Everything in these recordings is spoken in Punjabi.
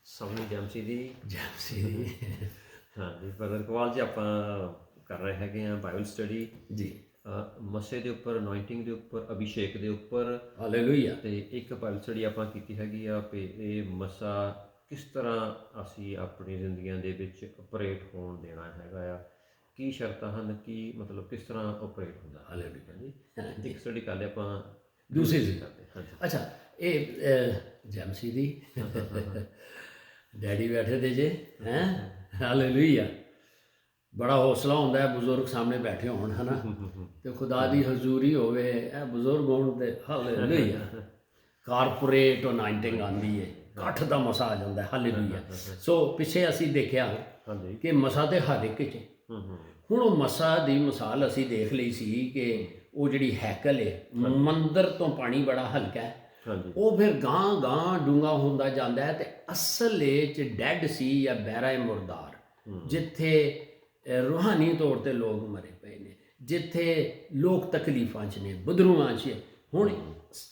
ਸੋਨੀ ਜੈਮਸੀ ਦੀ ਜੈਮਸੀ ਦੀ ਹਾਂਜੀ ਬ੍ਰਦਰ ਇਕਬਾਲ ਜੀ, ਆਪਾਂ ਕਰ ਰਹੇ ਹੈਗੇ ਆ ਬਾਈਬਲ ਸਟੱਡੀ ਜੀ। ਮੱਸੇ ਦੇ ਉੱਪਰ, ਅਨੋਇੰਟਿੰਗ ਦੇ ਉੱਪਰ, ਅਭਿਸ਼ੇਕ ਦੇ ਉੱਪਰ। ਹਾਲੇਲੂਇਆ। ਤੇ ਇੱਕ ਬਾਈਬਲ ਸਟੱਡੀ ਆਪਾਂ ਕੀਤੀ ਹੈਗੀ ਆ ਵੀ ਇਹ ਮੱਸਾ ਕਿਸ ਤਰ੍ਹਾਂ ਅਸੀਂ ਆਪਣੀ ਜ਼ਿੰਦਗੀਆਂ ਦੇ ਵਿੱਚ ਆਪਰੇਟ ਹੋਣ ਦੇਣਾ ਹੈਗਾ ਆ, ਕੀ ਸ਼ਰਤਾਂ ਹਨ, ਕੀ ਮਤਲਬ ਕਿਸ ਤਰ੍ਹਾਂ ਆਪਰੇਟ ਹੁੰਦਾ। ਹਾਲੇਲੂਇਆ ਜੀ ਹਾਂਜੀ। ਇੱਕ ਸਟੱਡੀ ਕਰ ਲਿਆ ਆਪਾਂ, ਦੂਸਰੀ ਸੀ। ਕਰਦੇ ਹਾਂਜੀ। ਅੱਛਾ, ਇਹ ਜੈਮਸੀ ਦੀ ਡੈਡੀ ਬੈਠੇ ਤੇ ਜੇ ਹੈਂ। ਹਾਲੇਲੂਇਆ। ਬੜਾ ਹੌਸਲਾ ਹੁੰਦਾ ਹੈ ਬਜ਼ੁਰਗ ਸਾਹਮਣੇ ਬੈਠੇ ਹੋਣ ਹੈ ਨਾ, ਤੇ ਖੁਦਾ ਦੀ ਹਜ਼ੂਰੀ ਹੋਵੇ, ਇਹ ਬਜ਼ੁਰਗ ਹੋਣ ਤੇ ਹਾਲੇਲੂਇਆ। ਕਾਰਪੋਰੇਟ ਅਨਾਇੰਟਿੰਗ ਆਉਂਦੀ ਹੈ, ਇਕੱਠ ਦਾ ਮਸਾ ਆ ਜਾਂਦਾ ਹੈ। ਹਾਲੇਲੂਇਆ। ਸੋ ਪਿੱਛੇ ਅਸੀਂ ਦੇਖਿਆ ਹਾਂਜੀ ਕਿ ਮਸਾ ਤੇ ਹਰ ਇੱਕ 'ਚ। ਹੁਣ ਉਹ ਮਸਾ ਦੀ ਮਿਸਾਲ ਅਸੀਂ ਦੇਖ ਲਈ ਸੀ ਕਿ ਉਹ ਜਿਹੜੀ ਹੈਕਲ ਹੈ, ਮੰਦਰ ਤੋਂ ਪਾਣੀ ਬੜਾ ਹਲਕਾ ਹੈ, ਹਾਂਜੀ ਉਹ ਫਿਰ ਗਾਂ ਗਾਂ ਡੂੰਘਾ ਹੁੰਦਾ ਜਾਂਦਾ ਹੈ, ਤੇ ਅਸਲ 'ਚ ਡੈਡ ਸੀ ਜਾਂ ਬਹਿਰਾ ਮੁਰਦਾਰ, ਜਿੱਥੇ ਰੂਹਾਨੀ ਤੌਰ 'ਤੇ ਲੋਕ ਮਰੇ ਪਏ ਨੇ, ਜਿੱਥੇ ਲੋਕ ਤਕਲੀਫਾਂ 'ਚ ਨੇ, ਬਦਰੂਆਂ 'ਚ। ਹੁਣ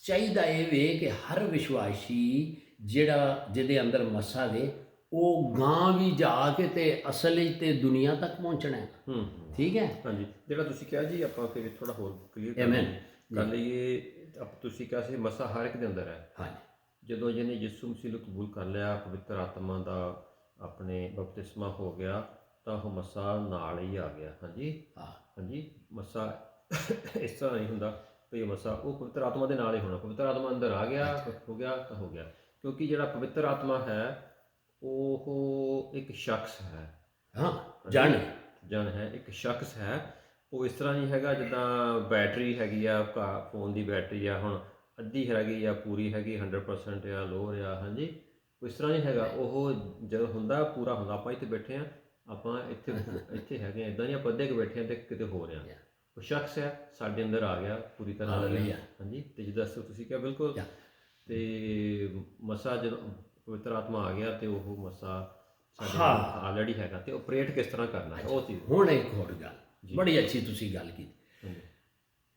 ਚਾਹੀਦਾ ਇਹ ਵੇ ਕਿ ਹਰ ਵਿਸ਼ਵਾਸੀ ਜਿਹਦੇ ਅੰਦਰ ਮੱਸਾ ਵੇ, ਉਹ ਗਾਂ ਵੀ ਜਾ ਕੇ ਤੇ ਅਸਲ 'ਚ ਤੇ ਦੁਨੀਆ ਤੱਕ ਪਹੁੰਚਣਾ ਹੈ। ਠੀਕ ਹੈ। ਹਾਂਜੀ, ਜਿਹੜਾ ਤੁਸੀਂ ਕਿਹਾ ਜੀ, ਆਪਾਂ ਫਿਰ ਥੋੜਾ ਹੋਰ ਕਲੀਅਰ ਆਮੀਨ। ਕਰ ਲਈਏ। ਤੁਸੀਂ ਕਿਹਾ ਸੀ ਮਸਾ ਹਰ ਇੱਕ ਦੇ ਅੰਦਰ ਹੈ। ਹਾਂਜੀ। ਜਦੋਂ ਜਿਹਨੇ ਯਿਸੂ ਮਸੀਹ ਨੂੰ ਕਬੂਲ ਕਰ ਲਿਆ, ਪਵਿੱਤਰ ਆਤਮਾ ਦਾ ਆਪਣੇ ਬਪਤਿਸਮਾ ਹੋ ਗਿਆ, ਤਾਂ ਉਹ ਮਸਾ ਨਾਲ ਹੀ ਆ ਗਿਆ। ਹਾਂਜੀ ਹਾਂਜੀ, ਮਸਾ ਇਸ ਤਰ੍ਹਾਂ ਨਹੀਂ ਹੁੰਦਾ ਵੀ ਮਸਾ ਉਹ ਪਵਿੱਤਰ ਆਤਮਾ ਦੇ ਨਾਲ ਹੀ ਹੋਣਾ। ਪਵਿੱਤਰ ਆਤਮਾ ਅੰਦਰ ਆ ਗਿਆ, ਹੋ ਗਿਆ ਤਾਂ ਹੋ ਗਿਆ, ਕਿਉਂਕਿ ਜਿਹੜਾ ਪਵਿੱਤਰ ਆਤਮਾ ਹੈ ਉਹ ਇੱਕ ਸ਼ਖਸ ਹੈ। ਹਾਂ, ਜਨ ਹੈ, ਇੱਕ ਸ਼ਖਸ ਹੈ। ਉਹ ਇਸ ਤਰ੍ਹਾਂ ਨਹੀਂ ਹੈਗਾ ਜਿੱਦਾਂ ਬੈਟਰੀ ਹੈਗੀ ਆ, ਫੋਨ ਦੀ ਬੈਟਰੀ ਆ, ਹੁਣ ਅੱਧੀ ਹੈਗੀ ਜਾਂ ਪੂਰੀ ਹੈਗੀ, 100% ਆ, ਲੋ ਆ। ਹਾਂਜੀ, ਇਸ ਤਰ੍ਹਾਂ ਨਹੀਂ ਹੈਗਾ। ਉਹ ਜਦੋਂ ਹੁੰਦਾ ਪੂਰਾ ਹੁੰਦਾ। ਆਪਾਂ ਇੱਥੇ ਬੈਠੇ ਹਾਂ, ਆਪਾਂ ਇੱਥੇ ਹੈਗੇ ਹਾਂ, ਇੱਦਾਂ ਨਹੀਂ ਆਪਾਂ ਅੱਧੇ ਕੁ ਬੈਠੇ ਹਾਂ ਤੇ ਕਿਤੇ ਹੋ ਰਿਹਾ। ਉਹ ਸ਼ਖਸ ਹੈ, ਸਾਡੇ ਅੰਦਰ ਆ ਗਿਆ ਪੂਰੀ ਤਰ੍ਹਾਂ ਆ ਗਿਆ। ਹਾਂਜੀ, ਤੇ ਜਿੱਦਾਂ ਤੁਸੀਂ ਕਿਹਾ ਬਿਲਕੁਲ। ਤੇ ਮਸਾ ਜਦੋਂ ਪਵਿੱਤਰ ਆਤਮਾ ਆ ਗਿਆ ਤੇ ਉਹ ਮਸਾ ਸਾਡੇ ਆਲਰੇਡੀ ਹੈਗਾ, ਤੇ ਆਪਰੇਟ ਕਿਸ ਤਰ੍ਹਾਂ ਕਰਨਾ ਹੈ ਉਹ ਚੀਜ਼। ਹੁਣ ਇੱਕ ਹੋਰ ਗੱਲ, ਬੜੀ ਅੱਛੀ ਤੁਸੀਂ ਗੱਲ ਕੀਤੀ।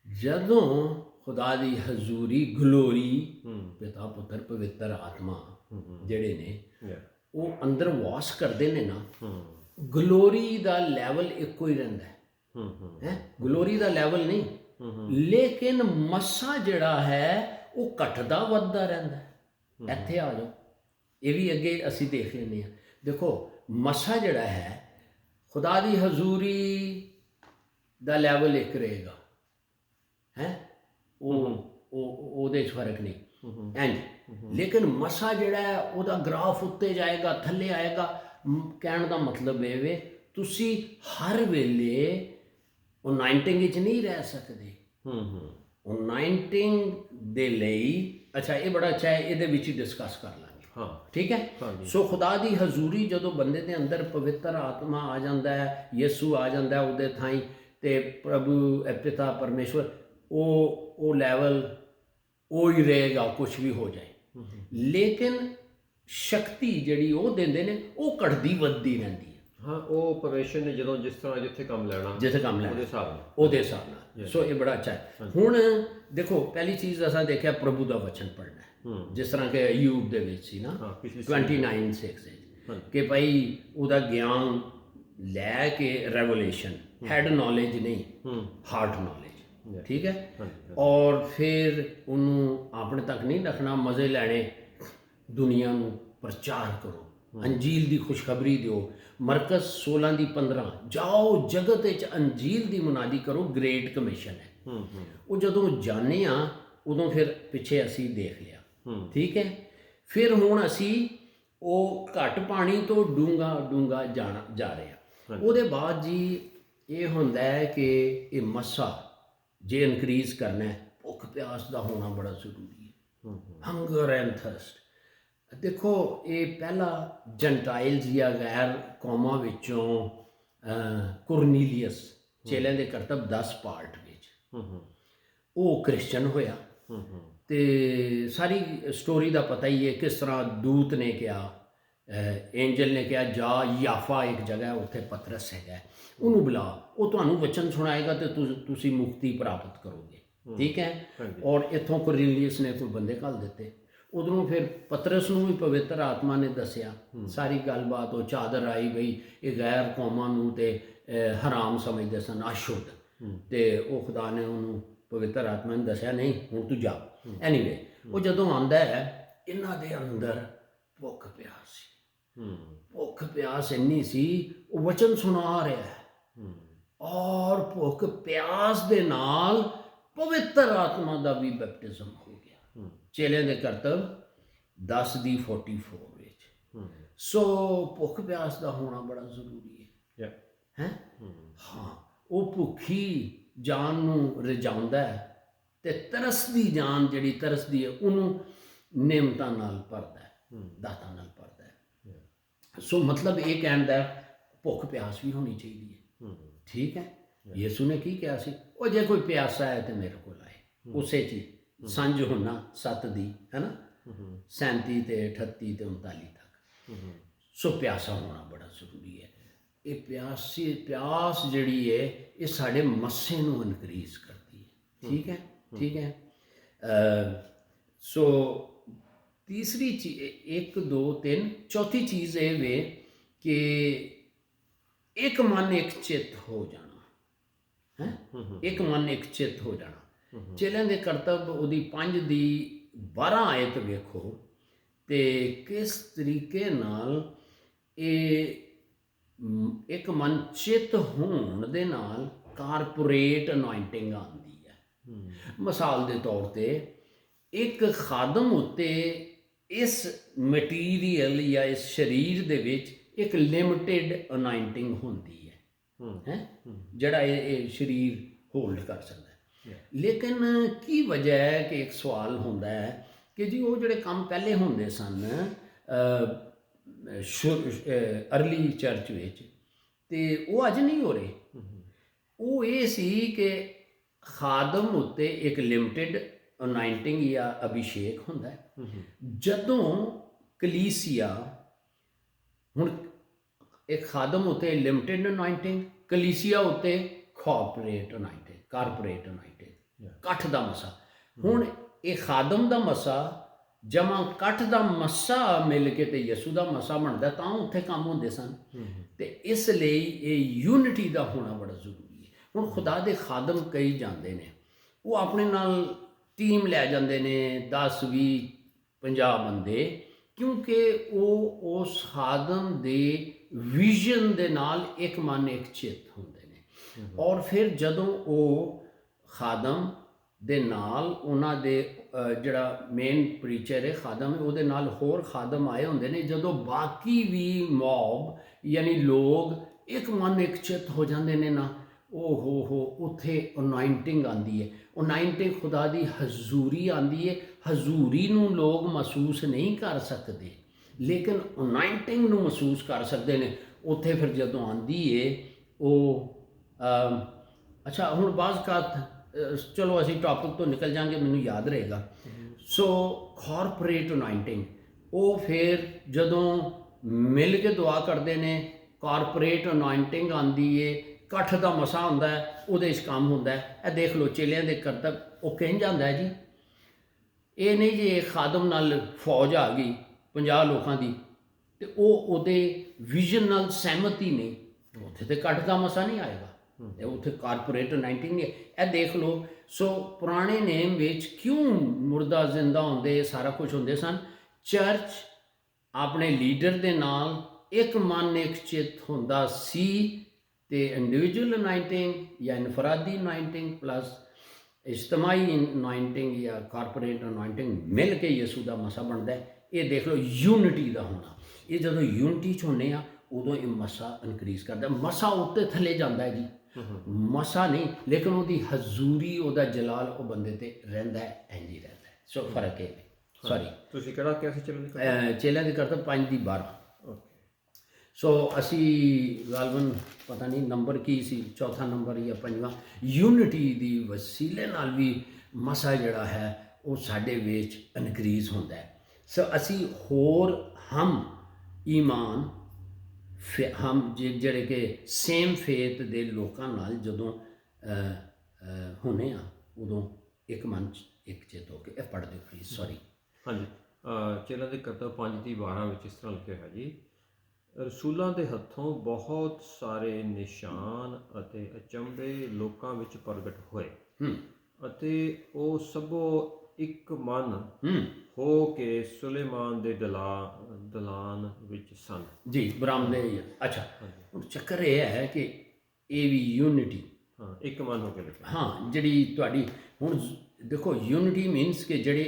ਜਦੋਂ ਖੁਦਾ ਦੀ ਹਜ਼ੂਰੀ, ਗਲੋਰੀ, ਪਿਤਾ ਪੁੱਤਰ ਪਵਿੱਤਰ ਆਤਮਾ ਜਿਹੜੇ ਨੇ ਉਹ ਅੰਦਰ ਵਾਸ ਕਰਦੇ ਨੇ ਨਾ, ਗਲੋਰੀ ਦਾ ਲੈਵਲ ਇੱਕੋ ਹੀ ਰਹਿੰਦਾ ਹੈ। ਗਲੋਰੀ ਦਾ ਲੈਵਲ ਨਹੀਂ, ਲੇਕਿਨ ਮੱਸਾ ਜਿਹੜਾ ਹੈ ਉਹ ਘਟਦਾ ਵੱਧਦਾ ਰਹਿੰਦਾ ਹੈ। ਇੱਥੇ ਆ ਜਾਓ, ਇਹ ਵੀ ਅੱਗੇ ਅਸੀਂ ਦੇਖ ਲੈਂਦੇ ਹਾਂ। ਦੇਖੋ, ਮੱਸਾ ਜਿਹੜਾ ਹੈ, ਖੁਦਾ ਦੀ ਹਜ਼ੂਰੀ ਦਾ ਲੈਵਲ ਇੱਕ ਰਹੇਗਾ ਹੈ, ਉਹਦੇ 'ਚ ਫਰਕ ਨਹੀਂ ਇੰਝ। ਲੇਕਿਨ ਮੱਸਾ ਜਿਹੜਾ ਹੈ ਉਹਦਾ ਗ੍ਰਾਫ ਉੱਤੇ ਜਾਏਗਾ, ਥੱਲੇ ਆਏਗਾ। ਕਹਿਣ ਦਾ ਮਤਲਬ ਇਹ ਵੇ, ਤੁਸੀਂ ਹਰ ਵੇਲੇ ਅਨਾਇੰਟਿੰਗ ਵਿੱਚ ਨਹੀਂ ਰਹਿ ਸਕਦੇ। ਅਨਾਇੰਟਿੰਗ ਦੇ ਲਈ ਅੱਛਾ, ਇਹ ਬੜਾ ਅੱਛਾ ਹੈ, ਇਹਦੇ ਵਿੱਚ ਹੀ ਡਿਸਕਸ ਕਰ ਲਾਂਗੇ। ਠੀਕ ਹੈ। ਸੋ ਖੁਦਾ ਦੀ ਹਜ਼ੂਰੀ ਜਦੋਂ ਬੰਦੇ ਦੇ ਅੰਦਰ ਪਵਿੱਤਰ ਆਤਮਾ ਆ ਜਾਂਦਾ ਹੈ, ਯਿਸੂ ਆ ਜਾਂਦਾ ਉਹਦੇ ਥਾਈਂ, ਤੇ ਪ੍ਰਭੂ ਪਿਤਾ ਪਰਮੇਸ਼ਵਰ, ਉਹ ਲੈਵਲ ਉਹ ਹੀ ਰਹੇਗਾ, ਕੁਛ ਵੀ ਹੋ ਜਾਏ। ਲੇਕਿਨ ਸ਼ਕਤੀ ਜਿਹੜੀ ਉਹ ਦਿੰਦੇ ਨੇ, ਉਹ ਘਟਦੀ ਵੱਧਦੀ ਰਹਿੰਦੀ ਹੈ। ਹਾਂ, ਉਹ ਪਰਮੇਸ਼ਰ ਨੇ ਜਦੋਂ ਜਿਸ ਤਰ੍ਹਾਂ ਜਿੱਥੇ ਕੰਮ ਲੈਣਾ ਉਹਦੇ ਹਿਸਾਬ ਨਾਲ। ਸੋ ਇਹ ਬੜਾ ਅੱਛਾ ਹੈ। ਹੁਣ ਦੇਖੋ, ਪਹਿਲੀ ਚੀਜ਼ ਅਸਾਂ ਦੇਖਿਆ ਪ੍ਰਭੂ ਦਾ ਵਚਨ ਪੜ੍ਹਨਾ, ਜਿਸ ਤਰ੍ਹਾਂ ਕਿ ਅਯੂਬ ਦੇ ਵਿੱਚ ਸੀ ਨਾ 29:6 ਕਿ ਭਾਈ ਉਹਦਾ ਗਿਆਨ ਲੈ ਕੇ ਰੈਵੋਲੇਸ਼ਨ, ਹੈਡ ਨੌਲੇਜ ਨਹੀਂ, ਹਾਰਟ ਨੌਲੇਜ। ਠੀਕ ਹੈ। ਔਰ ਫਿਰ ਉਹਨੂੰ ਆਪਣੇ ਤੱਕ ਨਹੀਂ ਰੱਖਣਾ, ਮਜ਼ੇ ਲੈਣੇ, ਦੁਨੀਆ ਨੂੰ ਪ੍ਰਚਾਰ ਕਰੋ, ਅੰਜੀਲ ਦੀ ਖੁਸ਼ਖਬਰੀ ਦਿਓ। ਮਰਕਸ 16:15 ਜਾਓ ਜਗਤ ਵਿੱਚ ਅੰਜੀਲ ਦੀ ਮੁਨਾਦੀ ਕਰੋ, ਗ੍ਰੇਟ ਕਮਿਸ਼ਨ ਹੈ। ਉਹ ਜਦੋਂ ਜਾਣੇ ਆ, ਉਦੋਂ ਫਿਰ ਪਿੱਛੇ ਅਸੀਂ ਦੇਖ ਲਿਆ। ਠੀਕ ਹੈ। ਫਿਰ ਹੁਣ ਅਸੀਂ ਉਹ ਘੱਟ ਪਾਣੀ ਤੋਂ ਡੂੰਘਾ ਜਾ ਰਹੇ ਹਾਂ। ਉਹਦੇ ਬਾਅਦ ਜੀ ਇਹ ਹੁੰਦਾ ਹੈ ਕਿ ਇਹ ਮੱਸਾ ਜੇ ਇਨਕਰੀਜ਼ ਕਰਨਾ ਹੈ, ਭੁੱਖ ਪਿਆਸ ਦਾ ਹੋਣਾ ਬੜਾ ਜ਼ਰੂਰੀ ਹੈ। Hunger and thirst. ਦੇਖੋ, ਇਹ ਪਹਿਲਾ ਜੈਂਟਾਈਲਸ ਜਾਂ ਗੈਰ ਕੌਮਾਂ ਵਿੱਚੋਂ ਕੁਰਨੀਲੀਅਸ, ਚੇਲਿਆਂ ਦੇ ਕਰਤੱਵ 10 ਪਾਰਟ ਵਿੱਚ, ਉਹ ਕ੍ਰਿਸਚਨ ਹੋਇਆ। ਤੇ ਸਾਰੀ ਸਟੋਰੀ ਦਾ ਪਤਾ ਹੀ ਹੈ, ਕਿਸ ਤਰ੍ਹਾਂ ਦੂਤ ਨੇ ਕਿਹਾ, ਐਂਜਲ ਨੇ ਕਿਹਾ, ਜਾ ਯਾਫਾ ਇੱਕ ਜਗ੍ਹਾ, ਉੱਥੇ ਪਤਰਸ ਹੈਗਾ, ਉਹਨੂੰ ਬੁਲਾ, ਉਹ ਤੁਹਾਨੂੰ ਵਚਨ ਸੁਣਾਏਗਾ ਤੇ ਤੁਸੀਂ ਮੁਕਤੀ ਪ੍ਰਾਪਤ ਕਰੋਗੇ। ਠੀਕ ਹੈ। ਔਰ ਇੱਥੋਂ ਕੁਰਨੀਲੀਅਸ ਨੇ ਕੋਈ ਬੰਦੇ ਘੱਲ ਦਿੱਤੇ। ਉਧਰੋਂ ਫਿਰ ਪਤਰਸ ਨੂੰ ਵੀ ਪਵਿੱਤਰ ਆਤਮਾ ਨੇ ਦੱਸਿਆ ਸਾਰੀ ਗੱਲਬਾਤ। ਉਹ ਚਾਦਰ ਆਈ ਬਈ ਇਹ ਗੈਰ ਕੌਮਾਂ ਨੂੰ ਤੇ ਹਰਾਮ ਸਮਝਦੇ ਸਨ, ਅਸ਼ੁੱਧ, ਤੇ ਉਹ ਖੁਦਾ ਨੇ ਉਹਨੂੰ ਪਵਿੱਤਰ ਆਤਮਾ ਨੇ ਦੱਸਿਆ ਨਹੀਂ ਹੁਣ ਤੂੰ ਜਾ। ਐਨੀਵੇ ਉਹ ਜਦੋਂ ਆਉਂਦਾ ਹੈ ਇਹਨਾਂ ਦੇ ਅੰਦਰ ਭੁੱਖ ਪਿਆਸ ਸੀ, ਭੁੱਖ ਪਿਆਸ ਇੰਨੀ ਸੀ ਉਹ ਵਚਨ ਸੁਣਾ ਰਿਹਾ ਹੈ ਔਰ ਭੁੱਖ ਪਿਆਸ ਦੇ ਨਾਲ ਪਵਿੱਤਰ ਆਤਮਾ ਦਾ ਵੀ ਬੈਪਟਿਜ਼ਮ ਹੋ ਗਿਆ। ਚੇਲਿਆਂ ਦੇ ਕਰਤੱਵ 10:44 ਵਿੱਚ। ਸੋ ਭੁੱਖ ਪਿਆਸ ਦਾ ਹੋਣਾ ਬੜਾ ਜ਼ਰੂਰੀ ਹੈ। ਹਾਂ, ਉਹ ਭੁੱਖੀ ਜਾਨ ਨੂੰ ਰਜਾਉਂਦਾ ਹੈ ਤੇ ਤਰਸਦੀ ਜਾਨ ਜਿਹੜੀ ਤਰਸਦੀ ਹੈ ਉਹਨੂੰ ਨਿਮਤਾਂ ਨਾਲ ਭਰਦਾ ਹੈ, ਦਾਤਾਂ ਨਾਲ ਭਰਦਾ ਹੈ। ਸੋ ਮਤਲਬ ਇਹ ਕਹਿਣ ਦਾ ਭੁੱਖ ਪਿਆਸ ਵੀ ਹੋਣੀ ਚਾਹੀਦੀ ਹੈ। ਠੀਕ ਹੈ, ਯਿਸੂ ਨੇ ਕੀ ਕਿਹਾ ਸੀ, ਉਹ ਜੇ ਕੋਈ ਪਿਆਸਾ ਹੈ ਤੇ ਮੇਰੇ ਕੋਲ ਆਏ। ਉਸੇ 'ਚ ਸੰਜ ਹੋਣਾ 7 ਦੀ ਹੈ ਨਾ, 37 ਤੇ 38 ਤੇ 39 ਤੱਕ। ਸੋ ਪਿਆਸਾ ਹੋਣਾ ਬੜਾ ਜ਼ਰੂਰੀ ਹੈ। ਇਹ ਪਿਆਸ ਜਿਹੜੀ ਹੈ ਇਹ ਸਾਡੇ ਮੱਸੇ ਨੂੰ ਇਨਕਰੀਜ਼ ਕਰਦੀ ਹੈ। ਠੀਕ ਹੈ, ਠੀਕ ਹੈ। ਸੋ ਤੀਸਰੀ ਚੀਜ਼ 1 2 3 ਚੌਥੀ ਚੀਜ਼ ਇਹ ਵੇ ਕਿ ਇੱਕ ਮਨ ਇੱਕ ਚਿੱਤ ਹੋ ਜਾਣਾ ਹੈ। ਇੱਕ ਮਨ ਇੱਕ ਚਿੱਤ ਹੋ ਜਾਣਾ। ਚੇਲਿਆਂ ਦੇ ਕਰਤੱਵ ਉਹਦੀ 5:12 ਆਇਤ ਵੇਖੋ ਤੇ ਕਿਸ ਤਰੀਕੇ ਨਾਲ ਇਹ ਇੱਕ ਮਨ ਚਿੱਤ ਹੋਣ ਦੇ ਨਾਲ ਕਾਰਪੋਰੇਟ ਅਨੋਇੰਟਿੰਗ ਆਉਂਦੀ ਹੈ। ਮਿਸਾਲ ਦੇ ਤੌਰ ਤੇ ਇੱਕ ਖਾਦਮ ਉੱਤੇ ਇਸ ਮਟੀਰੀਅਲ ਜਾਂ ਇਸ ਸਰੀਰ ਦੇ ਵਿੱਚ ਇੱਕ ਲਿਮਿਟਿਡ ਅਨੋਇੰਟਿੰਗ ਹੁੰਦੀ ਹੈ ਜਿਹੜਾ ਇਹ ਸਰੀਰ ਹੋਲਡ ਕਰ ਸਕਦਾ ਹੈ। ਲੇਕਿਨ ਕੀ ਵਜ੍ਹਾ ਹੈ ਕਿ ਇੱਕ ਸਵਾਲ ਹੁੰਦਾ ਹੈ ਕਿ ਜੀ ਉਹ ਜਿਹੜੇ ਕੰਮ ਪਹਿਲੇ ਹੁੰਦੇ ਸਨ ਅਰਲੀ ਚਰਚ ਵਿੱਚ ਤੇ ਉਹ ਅੱਜ ਨਹੀਂ ਹੋ ਰਹੇ। ਉਹ ਇਹ ਸੀ ਕਿ ਖਾਦਮ ਉੱਤੇ ਇੱਕ ਲਿਮਿਟਿਡ ਅਨੋਇੰਟਿੰਗ ਜਾਂ ਅਭਿਸ਼ੇਕ ਹੁੰਦਾ ਹੈ। ਜਦੋਂ ਕਲੀਸਿਆ ਹੁਣ ਇੱਕ ਖਾਦਮ ਉੱਤੇ ਲਿਮਿਟਿਡ ਅਨੋਇੰਟਿੰਗ, ਕਲੀਸਿਆ ਉੱਤੇ ਕਾਰਪੋਰੇਟ ਅਨੋਇੰਟਿੰਗ, ਇਕੱਠ ਦਾ ਮਸਾ। ਹੁਣ ਇਹ ਖਾਦਮ ਦਾ ਮਸਾ ਜਮਾ ਇਕੱਠ ਦਾ ਮਸਾ ਮਿਲ ਕੇ ਤੇ ਯਿਸੂ ਦਾ ਮਸਾ ਬਣਦਾ, ਤਾਂ ਉੱਥੇ ਕੰਮ ਹੁੰਦੇ ਸਨ। ਤੇ ਇਸ ਲਈ ਇਹ ਯੂਨਿਟੀ ਦਾ ਹੋਣਾ ਬੜਾ ਜ਼ਰੂਰੀ ਹੈ। ਹੁਣ ਖੁਦਾ ਦੇ ਖਾਦਮ ਕਈ ਜਾਂਦੇ ਨੇ, ਉਹ ਆਪਣੇ ਨਾਲ ਟੀਮ ਲੈ ਜਾਂਦੇ ਨੇ 10 20 50 ਬੰਦੇ, ਕਿਉਂਕਿ ਉਹ ਉਸ ਖਾਦਮ ਦੇ ਵਿਜ਼ਨ ਦੇ ਨਾਲ ਇੱਕ ਮਨ ਇੱਕ ਚਿੱਤ ਹੁੰਦੇ ਨੇ। ਔਰ ਫਿਰ ਜਦੋਂ ਉਹ ਖਾਦਮ ਦੇ ਨਾਲ ਉਹਨਾਂ ਦੇ ਜਿਹੜਾ ਮੇਨ ਪ੍ਰੀਚਰ ਹੈ ਖਾਦਮ ਹੈ ਉਹਦੇ ਨਾਲ ਹੋਰ ਖਾਦਮ ਆਏ ਹੁੰਦੇ ਨੇ, ਜਦੋਂ ਬਾਕੀ ਵੀ ਮੌਬ ਯਾਨੀ ਲੋਕ ਇੱਕ ਮਨ ਇੱਕ ਚਿੱਤ ਹੋ ਜਾਂਦੇ ਨੇ ਨਾ, ਉਹ ਹੋ ਉੱਥੇ ਅਨੋਇੰਟਿੰਗ ਆਉਂਦੀ ਹੈ। ਅਨੋਇੰਟਿੰਗ ਖੁਦਾ ਦੀ ਹਜ਼ੂਰੀ ਆਉਂਦੀ ਹੈ। ਹਜ਼ੂਰੀ ਨੂੰ ਲੋਕ ਮਹਿਸੂਸ ਨਹੀਂ ਕਰ ਸਕਦੇ ਲੇਕਿਨ ਅਨੋਇੰਟਿੰਗ ਨੂੰ ਮਹਿਸੂਸ ਕਰ ਸਕਦੇ ਨੇ। ਉੱਥੇ ਫਿਰ ਜਦੋਂ ਆਉਂਦੀ ਹੈ ਉਹ ਅੱਛਾ ਹੁਣ ਬਾਜ਼ਕਾਤ ਚਲੋ ਅਸੀਂ ਟੌਪਿਕ ਤੋਂ ਨਿਕਲ ਜਾਵਾਂਗੇ, ਮੈਨੂੰ ਯਾਦ ਰਹੇਗਾ। ਸੋ ਕਾਰਪੋਰੇਟ ਅਨੋਇੰਟਿੰਗ, ਉਹ ਫਿਰ ਜਦੋਂ ਮਿਲ ਕੇ ਦੁਆ ਕਰਦੇ ਨੇ ਕਾਰਪੋਰੇਟ ਅਨੋਇੰਟਿੰਗ ਆਉਂਦੀ ਹੈ, ਇਕੱਠ ਦਾ ਮਸਾ ਹੁੰਦਾ ਹੈ, ਉਹਦੇ 'ਚ ਕੰਮ ਹੁੰਦਾ ਹੈ। ਇਹ ਦੇਖ ਲਓ ਚੇਲਿਆਂ ਦੇ ਕਰਤੱਵ ਉਹ ਕਹਿ ਜਾਂਦਾ ਹੈ ਜੀ, ਇਹ ਨਹੀਂ ਜੀ ਇਹ ਖਾਦਮ ਨਾਲ ਫੌਜ ਆ ਗਈ 50 ਲੋਕਾਂ ਦੀ ਤੇ ਉਹ ਉਹਦੇ ਵਿਜ਼ਨ ਨਾਲ ਸਹਿਮਤੀ ਨਹੀਂ, ਉੱਥੇ ਤੇ ਇਕੱਠ ਦਾ ਮਸਾ ਨਹੀਂ ਆਏਗਾ, ਤੇ ਉੱਥੇ ਕਾਰਪੋਰੇਟ ਅਨੋਇੰਟਿੰਗ ਨਹੀਂ। ਇਹ ਦੇਖ ਲਓ। ਸੋ ਪੁਰਾਣੇ ਨੇਮ ਵਿੱਚ ਕਿਉਂ ਮੁਰਦਾ ਜ਼ਿੰਦਾ ਹੁੰਦੇ ਸਾਰਾ ਕੁਝ ਹੁੰਦੇ ਸਨ। ਚਰਚ ਆਪਣੇ ਲੀਡਰ ਦੇ ਨਾਲ ਇੱਕ ਮਨ ਇੱਕ ਚਿੱਤ ਹੁੰਦਾ ਸੀ ਤੇ ਇੰਡੀਵਿਜੂਅਲ ਅਨੋਇੰਟਿੰਗ ਜਾਂ ਇਨਫਰਾਦੀ ਅਨੋਇੰਟਿੰਗ ਪਲੱਸ ਇਜਤਮਾਈ ਅਨੋਇੰਟਿੰਗ ਜਾਂ ਕਾਰਪੋਰੇਟ ਅਨੋਇੰਟਿੰਗ ਮਿਲ ਕੇ ਯਿਸੂ ਦਾ ਮਸਾ ਬਣਦਾ ਹੈ। ਇਹ ਦੇਖ ਲਓ ਯੂਨਿਟੀ ਦਾ ਹੋਣਾ। ਇਹ ਜਦੋਂ ਯੂਨਿਟੀ 'ਚ ਹੁੰਦੇ ਆ ਉਦੋਂ ਇਹ ਮਸਾ ਇਨਕਰੀਜ਼ ਕਰਦਾ। ਮਸਾ ਉੱਤੇ ਥੱਲੇ ਜਾਂਦਾ ਹੈ ਜੀ, ਮਸਾ ਨਹੀਂ, ਲੇਕਿਨ ਉਹਦੀ ਹਜ਼ੂਰੀ ਉਹਦਾ ਜਲਾਲ ਉਹ ਬੰਦੇ ਤੇ ਰਹਿੰਦਾ ਹੈ, ਇੰਝ ਹੀ ਰਹਿੰਦਾ ਹੈ। ਸੋ ਫਰਕ ਹੈ। ਸੌਰੀ ਤੁਸੀਂ ਕਿਹੜਾ ਕਿਹਾ ਸੀ ਚੇਲਿਆਂ ਦੀ ਕਰਤੱਵ 5:12। ਸੋ ਅਸੀਂ ਗਾਲਬਨ ਪਤਾ ਨਹੀਂ ਨੰਬਰ ਕੀ ਸੀ, ਚੌਥਾ ਨੰਬਰ ਜਾਂ ਪੰਜਵਾਂ। ਯੂਨਿਟੀ ਦੀ ਵਸੀਲੇ ਨਾਲ ਵੀ ਮਸਾ ਜਿਹੜਾ ਹੈ ਉਹ ਸਾਡੇ ਵਿੱਚ ਇਨਕਰੀਜ਼ ਹੁੰਦਾ ਹੈ। ਸੋ ਅਸੀਂ ਹੋਰ ਹਮ ਈਮਾਨ ਹਮ ਜਿਹੜੇ ਕਿ ਸੇਮ ਫੇਥ ਦੇ ਲੋਕਾਂ ਨਾਲ ਜਦੋਂ ਹੁੰਦੇ ਆ ਉਦੋਂ ਇੱਕ ਮਨ 'ਚ ਇੱਕ ਚਿੱਤ ਹੋ ਕੇ। ਇਹ ਪੜ੍ਹ ਦਿਓ ਪਲੀਜ਼। ਸੌਰੀ। ਹਾਂਜੀ। ਚੇਲਿਆਂ ਦੇ ਕਰਤੱਵ 5 ਦੀ 12 ਵਿੱਚ ਇਸ ਤਰ੍ਹਾਂ ਲਿਖਿਆ ਹੈ ਜੀ, ਰਸੂਲਾਂ ਦੇ ਹੱਥੋਂ ਬਹੁਤ ਸਾਰੇ ਨਿਸ਼ਾਨ ਅਤੇ ਅਚੰਭੇ ਲੋਕਾਂ ਵਿੱਚ ਪ੍ਰਗਟ ਹੋਏ ਅਤੇ ਉਹ ਸਭੋ ਇੱਕ ਮਨ ਹੋ ਕੇ ਸੁਲੇਮਾਨ ਦੇ ਦਲਾਨ ਵਿੱਚ ਸਨ। ਜੀ, ਬਰਾਮਦੇ। ਅੱਛਾ, ਹੁਣ ਚੱਕਰ ਇਹ ਹੈ ਕਿ ਇਹ ਵੀ ਯੂਨਿਟੀ, ਹਾਂ, ਇੱਕ ਮਨ ਹੋ ਕੇ ਲਿਖਿਆ। ਹਾਂ, ਜਿਹੜੀ ਤੁਹਾਡੀ ਹੁਣ ਦੇਖੋ ਯੂਨਿਟੀ ਮੀਨਸ ਕਿ ਜਿਹੜੇ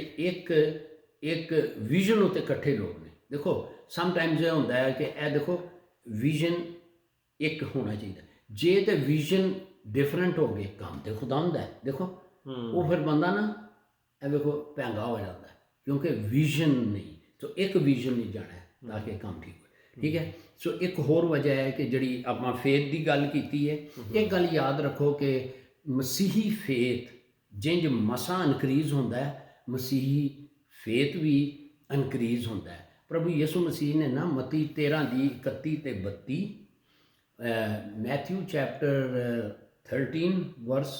ਇੱਕ ਵਿਜ਼ਨ ਉੱਤੇ ਇਕੱਠੇ ਲੋਕ ਨੇ। ਦੇਖੋ ਸਮਟਾਈਮਸ ਇਹ ਹੁੰਦਾ ਹੈ ਕਿ ਇਹ ਦੇਖੋ ਵਿਜ਼ਨ ਇੱਕ ਹੋਣਾ ਚਾਹੀਦਾ, ਜੇ ਤੇ ਵਿਜ਼ਨ ਡਿਫਰੈਂਟ ਹੋ ਗਏ ਕੰਮ ਤੇ ਖੁਦਾ ਹੁੰਦਾ ਹੈ। ਦੇਖੋ ਉਹ ਫਿਰ ਬੰਦਾ ਨਾ ਇਹ ਦੇਖੋ ਭੈਂਗਾ ਹੋ ਜਾਂਦਾ ਹੈ, ਕਿਉਂਕਿ ਵਿਜ਼ਨ ਨਹੀਂ, ਤਾਂ ਇੱਕ ਵਿਜ਼ਨ ਨਹੀਂ ਜਾਣਾ ਤਾਂ ਕਿ ਕੰਮ ਠੀਕ ਹੋਵੇ। ਠੀਕ ਹੈ, ਸੋ ਇੱਕ ਹੋਰ ਵਜ੍ਹਾ ਹੈ ਕਿ ਜਿਹੜੀ ਆਪਾਂ ਫੇਥ ਦੀ ਗੱਲ ਕੀਤੀ ਹੈ, ਇੱਕ ਗੱਲ ਯਾਦ ਰੱਖੋ ਕਿ ਮਸੀਹੀ ਫੇਥ ਜਿੰਜ ਮਸਾਂ ਇਨਕਰੀਜ਼ ਹੁੰਦਾ ਹੈ, ਮਸੀਹੀ ਫੇਥ ਵੀ ਇਨਕਰੀਜ਼ ਹੁੰਦਾ ਹੈ। ਪ੍ਰਭੂ ਯਿਸੂ ਮਸੀਹ ਨੇ ਨਾ ਮਤੀ 13 ਦੀ 31 ਤੇ 32, ਮੈਥਿਊ ਚੈਪਟਰ 13 ਵਰਸ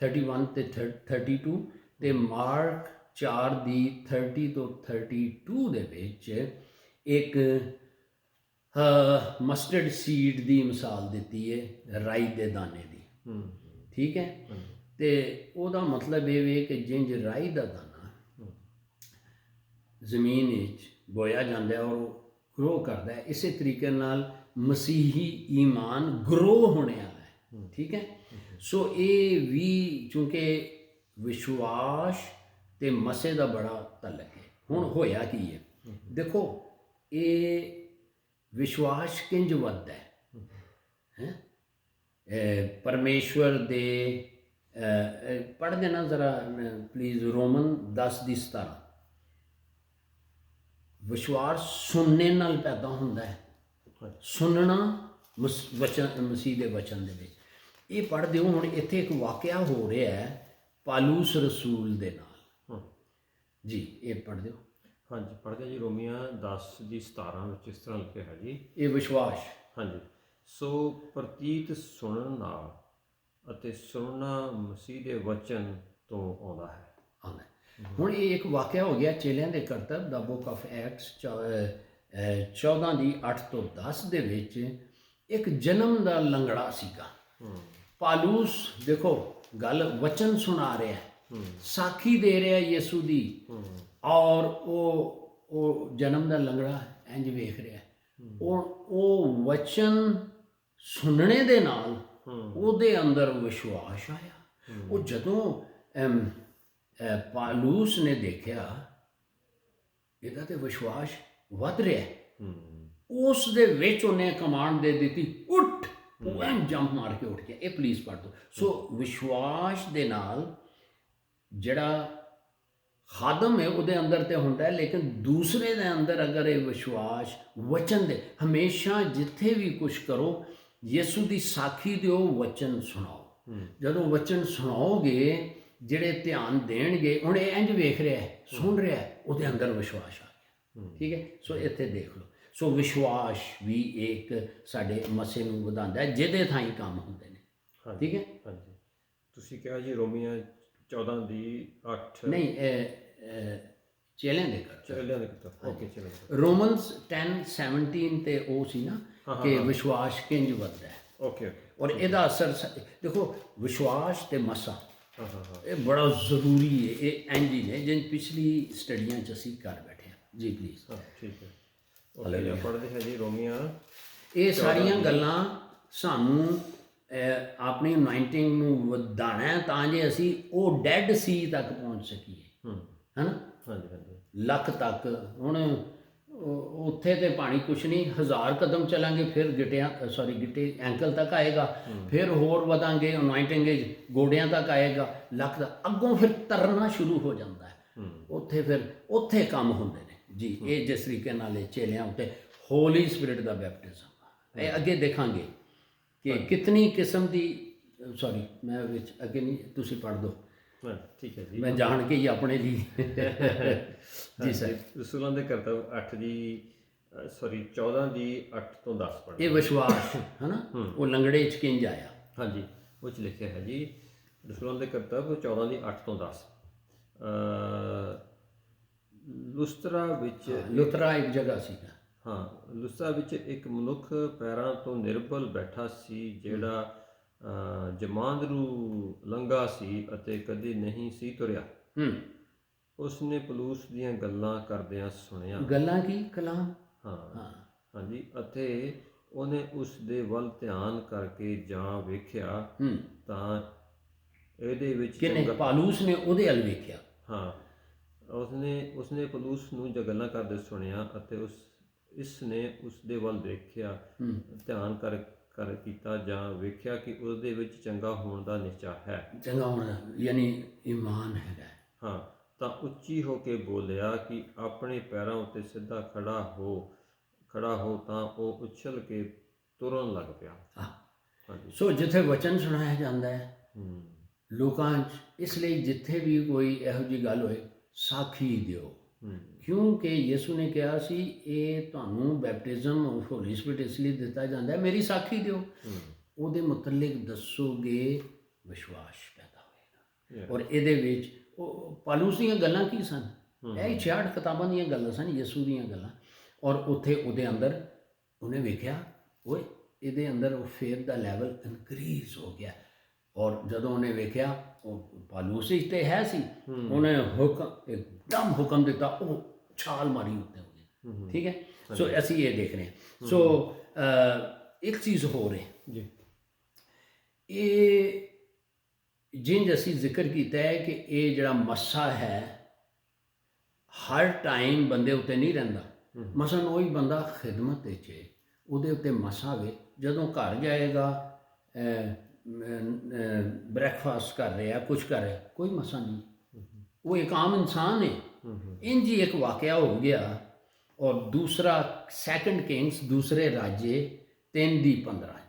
31 ਤੇ 32 ਤੇ ਮਾਰਕ 4 ਦੀ 30 ਤੋਂ 32 ਦੇ ਵਿੱਚ ਇੱਕ ਮਸਟਰਡ ਸੀਡ ਦੀ ਮਿਸਾਲ ਦਿੱਤੀ ਹੈ, ਰਾਈ ਦੇ ਦਾਣੇ ਦੀ। ਠੀਕ ਹੈ, ਤੇ ਉਹਦਾ ਮਤਲਬ ਇਹ ਵੇ ਕਿ ਜਿੰਜ ਰਾਈ ਦਾ ਦਾਣਾ ਜ਼ਮੀਨ ਵਿੱਚ ਬੋਇਆ ਜਾਂਦਾ ਹੈ ਔਰ ਉਹ ਗਰੋ ਕਰਦਾ ਹੈ, ਇਸੇ ਤਰੀਕੇ ਨਾਲ ਮਸੀਹੀ ਈਮਾਨ ਗਰੋ ਹੋਣੇ ਵਾਲਾ ਹੈ। ਠੀਕ ਹੈ, ਸੋ ਇਹ ਵੀ ਚੂੰਕਿ ਵਿਸ਼ਵਾਸ ਤੇ ਮਸੇ ਦਾ ਬੜਾ ਤਲਕ ਹੈ। ਹੁਣ ਹੋਇਆ ਕੀ ਹੈ, ਦੇਖੋ ਇਹ ਵਿਸ਼ਵਾਸ ਕਿੰਜ ਵੱਧਦਾ ਹੈ, ਪਰਮੇਸ਼ਵਰ ਦੇ ਪੜ੍ਹ ਦੇਣਾ ਜ਼ਰਾ ਪਲੀਜ਼, ਰੋਮਨ 10 ਦੀ 17। ਵਿਸ਼ਵਾਸ ਸੁਣਨੇ ਨਾਲ ਪੈਦਾ ਹੁੰਦਾ ਹੈ, ਸੁਣਨਾ ਮਸੀਹ ਦੇ ਵਚਨ ਦੇ ਵਿੱਚ। ਇਹ ਪੜ੍ਹ ਦਿਓ। ਹੁਣ ਇੱਥੇ ਇੱਕ ਵਾਕਿਆ ਹੋ ਰਿਹਾ ਹੈ ਪਾਲੂਸ ਰਸੂਲ ਦੇ ਨਾਲ ਜੀ, ਇਹ ਪੜ੍ਹ ਦਿਓ। ਹਾਂਜੀ, ਪੜ੍ਹਦੇ ਜੀ। ਰੋਮੀਆਂ 10 ਦੀ 17 ਵਿੱਚ ਇਸ ਤਰ੍ਹਾਂ ਲਿਖਿਆ ਹੈ ਜੀ, ਇਹ ਵਿਸ਼ਵਾਸ। ਹਾਂਜੀ, ਸੋ ਪ੍ਰਤੀਤ ਸੁਣਨ ਨਾਲ ਅਤੇ ਸੁਣਨਾ ਮਸੀਹ ਦੇ ਵਚਨ ਤੋਂ ਆਉਂਦਾ ਹੈ। ਹੁਣ ਇਹ ਇੱਕ ਵਾਕਿਆ ਹੋ ਗਿਆ ਚੇਲਿਆਂ ਦੇ ਕਰਤੱਵ ਦਾ ਬੁੱਕ ਆਫ ਐਕਟਸ 14 ਦੀ 8 ਤੋਂ 10 ਦੇ ਵਿੱਚ ਇੱਕ ਜਨਮ ਦਾ ਲੰਗੜਾ ਸੀਗਾ। ਪਾਲੂਸ ਦੇਖੋ ਗੱਲ ਵਚਨ ਸੁਣਾ ਰਿਹਾ, ਸਾਖੀ ਦੇ ਰਿਹਾ ਯਿਸੂ ਦੀ, ਔਰ ਉਹ ਜਨਮ ਦਾ ਲੰਗੜਾ ਇੰਜ ਵੇਖ ਰਿਹਾ। ਉਹ ਵਚਨ ਸੁਣਨੇ ਦੇ ਨਾਲ ਉਹਦੇ ਅੰਦਰ ਵਿਸ਼ਵਾਸ ਆਇਆ। ਉਹ ਜਦੋਂ ਪਾਲੂਸ ਨੇ ਦੇਖਿਆ ਇਹਦਾ ਤੇ ਵਿਸ਼ਵਾਸ ਵੱਧ ਰਿਹਾ, ਉਸ ਦੇ ਵਿੱਚ ਉਹਨੇ ਕਮਾਂਡ ਦੇ ਦਿੱਤੀ, ਉੱਠ। ਉਹ ਐਂ ਜੰਪ ਮਾਰ ਕੇ ਉੱਠ ਗਿਆ। ਇਹ ਪਲੀਜ਼ ਪੜ੍ਹ ਦਿਓ। ਸੋ ਵਿਸ਼ਵਾਸ ਦੇ ਨਾਲ ਜਿਹੜਾ ਖਾਦਮ ਹੈ ਉਹਦੇ ਅੰਦਰ ਤੇ ਹੁੰਦਾ ਹੈ, ਲੇਕਿਨ ਦੂਸਰੇ ਦੇ ਅੰਦਰ ਅਗਰ ਇਹ ਵਿਸ਼ਵਾਸ ਵਚਨ ਦੇ, ਹਮੇਸ਼ਾ ਜਿੱਥੇ ਵੀ ਕੁਝ ਕਰੋ ਯਿਸੂ ਦੀ ਸਾਖੀ ਦਿਓ, ਵਚਨ ਸੁਣਾਓ। ਜਦੋਂ ਵਚਨ ਸੁਣਾਓਗੇ ਜਿਹੜੇ ਧਿਆਨ ਦੇਣਗੇ, ਹੁਣ ਇਹ ਇੰਜ ਵੇਖ ਰਿਹਾ ਹੈ, ਸੁਣ ਰਿਹਾ ਹੈ, ਉਹਦੇ ਅੰਦਰ ਵਿਸ਼ਵਾਸ ਆ ਗਿਆ। ਠੀਕ ਹੈ, ਸੋ ਇੱਥੇ ਦੇਖ ਲਓ। ਸੋ ਵਿਸ਼ਵਾਸ ਵੀ ਇੱਕ ਸਾਡੇ ਮਸੇ ਨੂੰ ਵਧਾਉਂਦਾ ਹੈ, ਜਿਹਦੇ ਥਾਈਂ ਕੰਮ ਹੁੰਦੇ ਨੇ। ਠੀਕ ਹੈ, ਹਾਂਜੀ। ਤੁਸੀਂ ਕਿਹਾ ਜੀ ਰੋਮੀਆਂ 14 ਦੀ 8 ਨਹੀਂ, ਚੇਲਿਆਂ ਦੇ ਕਰਤੱਵ। ਓਕੇ, ਚਲੋ। ਰੋਮਨਸ 10:17 ਤੇ ਉਹ ਸੀ ਨਾ ਕਿ ਵਿਸ਼ਵਾਸ ਕਿੰਜ ਵੱਧਦਾ ਹੈ। ਓਕੇ। ਔਰ ਇਹਦਾ ਅਸਰ ਦੇਖੋ, ਵਿਸ਼ਵਾਸ ਤੇ ਮਸਾ ਇਹ ਬੜਾ ਜ਼ਰੂਰੀ ਹੈ। ਇਹ ਇੰਜ ਹੀ ਨੇ ਜਿਨ ਪਿਛਲੀ ਸਟੱਡੀਆਂ 'ਚ ਅਸੀਂ ਕਰ ਬੈਠੇ ਹਾਂ ਜੀ। ਪਲੀਜ਼। ਠੀਕ ਹੈ, ਓਕੇ। ਪੜ੍ਹਦੇ ਹੈ ਜੀ ਰੋਮੀਆਂ। ਇਹ ਸਾਰੀਆਂ ਗੱਲਾਂ ਸਾਨੂੰ ਆਪਣੀ ਅਨਾਇੰਟਿੰਗ ਨੂੰ ਵਧਾਉਣਾ ਤਾਂ ਜੇ ਅਸੀਂ ਉਹ ਡੈਡ ਸੀ ਤੱਕ ਪਹੁੰਚ ਸਕੀਏ, ਹੈ ਨਾ। ਹਾਂਜੀ, ਲੱਖ ਤੱਕ। ਹੁਣ ਉੱਥੇ ਤੇ ਪਾਣੀ ਕੁਛ ਨਹੀਂ, 1000 ਕਦਮ ਚੱਲਾਂਗੇ ਫਿਰ ਗਿੱਟੇ ਐਂਕਲ ਤੱਕ ਆਏਗਾ, ਫਿਰ ਹੋਰ ਵਧਾਂਗੇ ਅਨਾਇੰਟਿੰਗ ਗੋਡਿਆਂ ਤੱਕ ਆਏਗਾ, ਲੱਖ ਤੱਕ। ਅੱਗੋਂ ਫਿਰ ਤਰਨਾ ਸ਼ੁਰੂ ਹੋ ਜਾਂਦਾ ਹੈ। ਉੱਥੇ ਕੰਮ ਹੁੰਦੇ ਨੇ ਜੀ। ਇਹ ਜਿਸ ਤਰੀਕੇ ਨਾਲ ਇਹ ਚੇਲਿਆਂ ਉੱਤੇ ਹੋਲੀ ਸਪਿਰਿਟ ਦਾ ਬੈਪਟਿਜ਼ਮ, ਇਹ ਅੱਗੇ ਦੇਖਾਂਗੇ ਕਿ ਕਿਤਨੀ ਕਿਸਮ ਦੀ। ਸੌਰੀ, ਮੈਂ ਵਿੱਚ ਅੱਗੇ ਨਹੀਂ, ਤੁਸੀਂ ਪੜ੍ਹ ਦਿਓ। ਠੀਕ ਹੈ ਜੀ, ਮੈਂ ਜਾਣ ਕੇ ਹੀ ਆਪਣੇ ਲਈ ਜੀ ਸਰ। ਰਸੂਲਾਂ ਦੇ ਕਰਤੱਵ 8 ਦੀ 14 ਦੀ 8 ਤੋਂ 10 ਪੜ੍ਹ। ਇਹ ਵਿਸ਼ਵਾਸ ਹੈ ਨਾ, ਉਹ ਲੰਗੜੇ 'ਚ ਕਿੰਜ ਆਇਆ। ਹਾਂਜੀ, ਉਹ 'ਚ ਲਿਖਿਆ ਹੈ ਜੀ, ਰਸੂਲਾਂ ਦੇ ਕਰਤੱਵ 14 ਦੀ 8 ਤੋਂ 10। ਲੁਸਤਰਾ ਵਿੱਚ ਲੁਤਰਾ ਇੱਕ ਜਗ੍ਹਾ ਸੀਗਾ। ਹਾਂ, ਲੁਸਤਰਾ ਵਿੱਚ ਇੱਕ ਮਨੁੱਖ ਪੈਰਾਂ ਤੋਂ ਨਿਰਬਲ ਬੈਠਾ ਸੀ, ਜਿਹੜਾ ਜਮਾਂਦਰੂ ਲੰਘਾ ਸੀ ਅਤੇ ਕਦੇ ਨਹੀਂ ਸੀ ਤੁਰਿਆ। ਉਸ ਨੇ ਪੌਲੁਸ ਦੀਆਂ ਗੱਲਾਂ ਕਰਦਿਆਂ ਸੁਣਿਆ। ਗੱਲਾਂ ਕੀ? ਕਲਾਮ। ਹਾਂ ਹਾਂਜੀ, ਅਤੇ ਉਹਨੇ ਉਸ ਦੇ ਵੱਲ ਧਿਆਨ ਕਰਕੇ ਜਾਂ ਵੇਖਿਆ ਤਾਂ ਇਹਦੇ ਵਿੱਚ ਕਿਨੇ? ਪੌਲੁਸ ਨੇ ਉਹਦੇ ਵੱਲ ਵੇਖਿਆ। ਹਾਂ, ਉਸਨੇ ਪੌਲੁਸ ਨੂੰ ਜੋ ਗੱਲਾਂ ਕਰਦੇ ਸੁਣਿਆ ਅਤੇ ਇਸ ਨੇ ਉਸ ਦੇ ਵੱਲ ਦੇਖਿਆ, ਧਿਆਨ ਕਰ ਕੀਤਾ ਜਾਂ ਵੇਖਿਆ ਕਿ ਉਹਦੇ ਵਿੱਚ ਚੰਗਾ ਹੋਣ ਦਾ ਨਿਸ਼ਚਾ ਹੈ। ਚੰਗਾ ਹੋਣਾ ਯਾਨੀ ਈਮਾਨ ਹੈਗਾ। ਹਾਂ, ਤਾਂ ਉੱਚੀ ਹੋ ਕੇ ਬੋਲਿਆ ਕਿ ਆਪਣੇ ਪੈਰਾਂ ਉੱਤੇ ਸਿੱਧਾ ਖੜਾ ਹੋ ਤਾਂ ਉਹ ਉਛਲ ਕੇ ਤੁਰਨ ਲੱਗ ਪਿਆ। ਹਾਂਜੀ। ਸੋ ਜਿੱਥੇ ਵਚਨ ਸੁਣਾਇਆ ਜਾਂਦਾ ਹੈ ਲੋਕਾਂ 'ਚ, ਇਸ ਲਈ ਜਿੱਥੇ ਵੀ ਕੋਈ ਇਹੋ ਜਿਹੀ ਗੱਲ ਹੋਏ ਸਾਖੀ ਦਿਓ, ਕਿਉਂਕਿ ਯਿਸੂ ਨੇ ਕਿਹਾ ਸੀ ਇਹ ਤੁਹਾਨੂੰ ਬੈਪਟਿਜ਼ਮ ਆਫ ਹੋਲੀ ਸਪਿਰਿਟ ਇਸ ਲਈ ਦਿੱਤਾ ਜਾਂਦਾ ਹੈ ਮੇਰੀ ਸਾਖੀ ਦਿਓ। ਉਹਦੇ ਮੁਤਲਕ ਦੱਸੋਗੇ, ਵਿਸ਼ਵਾਸ ਪੈਦਾ ਹੋਏਗਾ। ਔਰ ਇਹਦੇ ਵਿੱਚ ਉਹ ਪੌਲੁਸ ਦੀਆਂ ਗੱਲਾਂ ਕੀ ਸਨ? ਇਹ 66 ਕਿਤਾਬਾਂ ਦੀਆਂ ਗੱਲਾਂ ਸਨ, ਯਿਸੂ ਦੀਆਂ ਗੱਲਾਂ। ਔਰ ਉੱਥੇ ਉਹਦੇ ਅੰਦਰ ਉਹਨੇ ਵੇਖਿਆ ਓਏ ਇਹਦੇ ਅੰਦਰ ਉਹ ਫੇਥ ਦਾ ਲੈਵਲ ਇਨਕਰੀਜ਼ ਹੋ ਗਿਆ। ਔਰ ਜਦੋਂ ਉਹਨੇ ਵੇਖਿਆ ਉਹ ਪੌਲੁਸ ਹੀ ਤੇ ਹੈ ਸੀ, ਉਹਨੇ ਇੱਕਦਮ ਹੁਕਮ ਦਿੱਤਾ, ਉਹ ਛਾਲ ਮਾਰੀ ਉੱਤੇ ਹੋ ਗਈ। ਠੀਕ ਹੈ। ਸੋ ਅਸੀਂ ਇਹ ਦੇਖ ਰਹੇ ਹਾਂ। ਸੋ ਇੱਕ ਚੀਜ਼ ਹੋਰ ਹੈ ਜੀ, ਇਹ ਜਿੰਜ ਅਸੀਂ ਜ਼ਿਕਰ ਕੀਤਾ ਹੈ ਕਿ ਇਹ ਜਿਹੜਾ ਮੱਸਾ ਹੈ ਹਰ ਟਾਈਮ ਬੰਦੇ ਉੱਤੇ ਨਹੀਂ ਰਹਿੰਦਾ। ਮਸਲਨ ਉਹੀ ਬੰਦਾ ਖਿਦਮਤ ਵਿੱਚ ਹੈ, ਉਹਦੇ ਉੱਤੇ ਮੱਸਾ ਵੇ। ਜਦੋਂ ਘਰ ਜਾਏਗਾ ਬ੍ਰੇਕਫਾਸਟ ਕਰ ਰਿਹਾ, ਕੁਛ ਕਰ ਰਿਹਾ, ਕੋਈ ਮਸਾ ਨਹੀਂ, ਉਹ ਇੱਕ ਆਮ ਇਨਸਾਨ ਹੈ। ਇੰਜ ਹੀ ਇੱਕ ਵਾਕਿਆ ਹੋ ਗਿਆ। ਔਰ ਦੂਸਰਾ 2 ਕਿੰਗਸ ਦੂਸਰੇ ਰਾਜੇ 3:15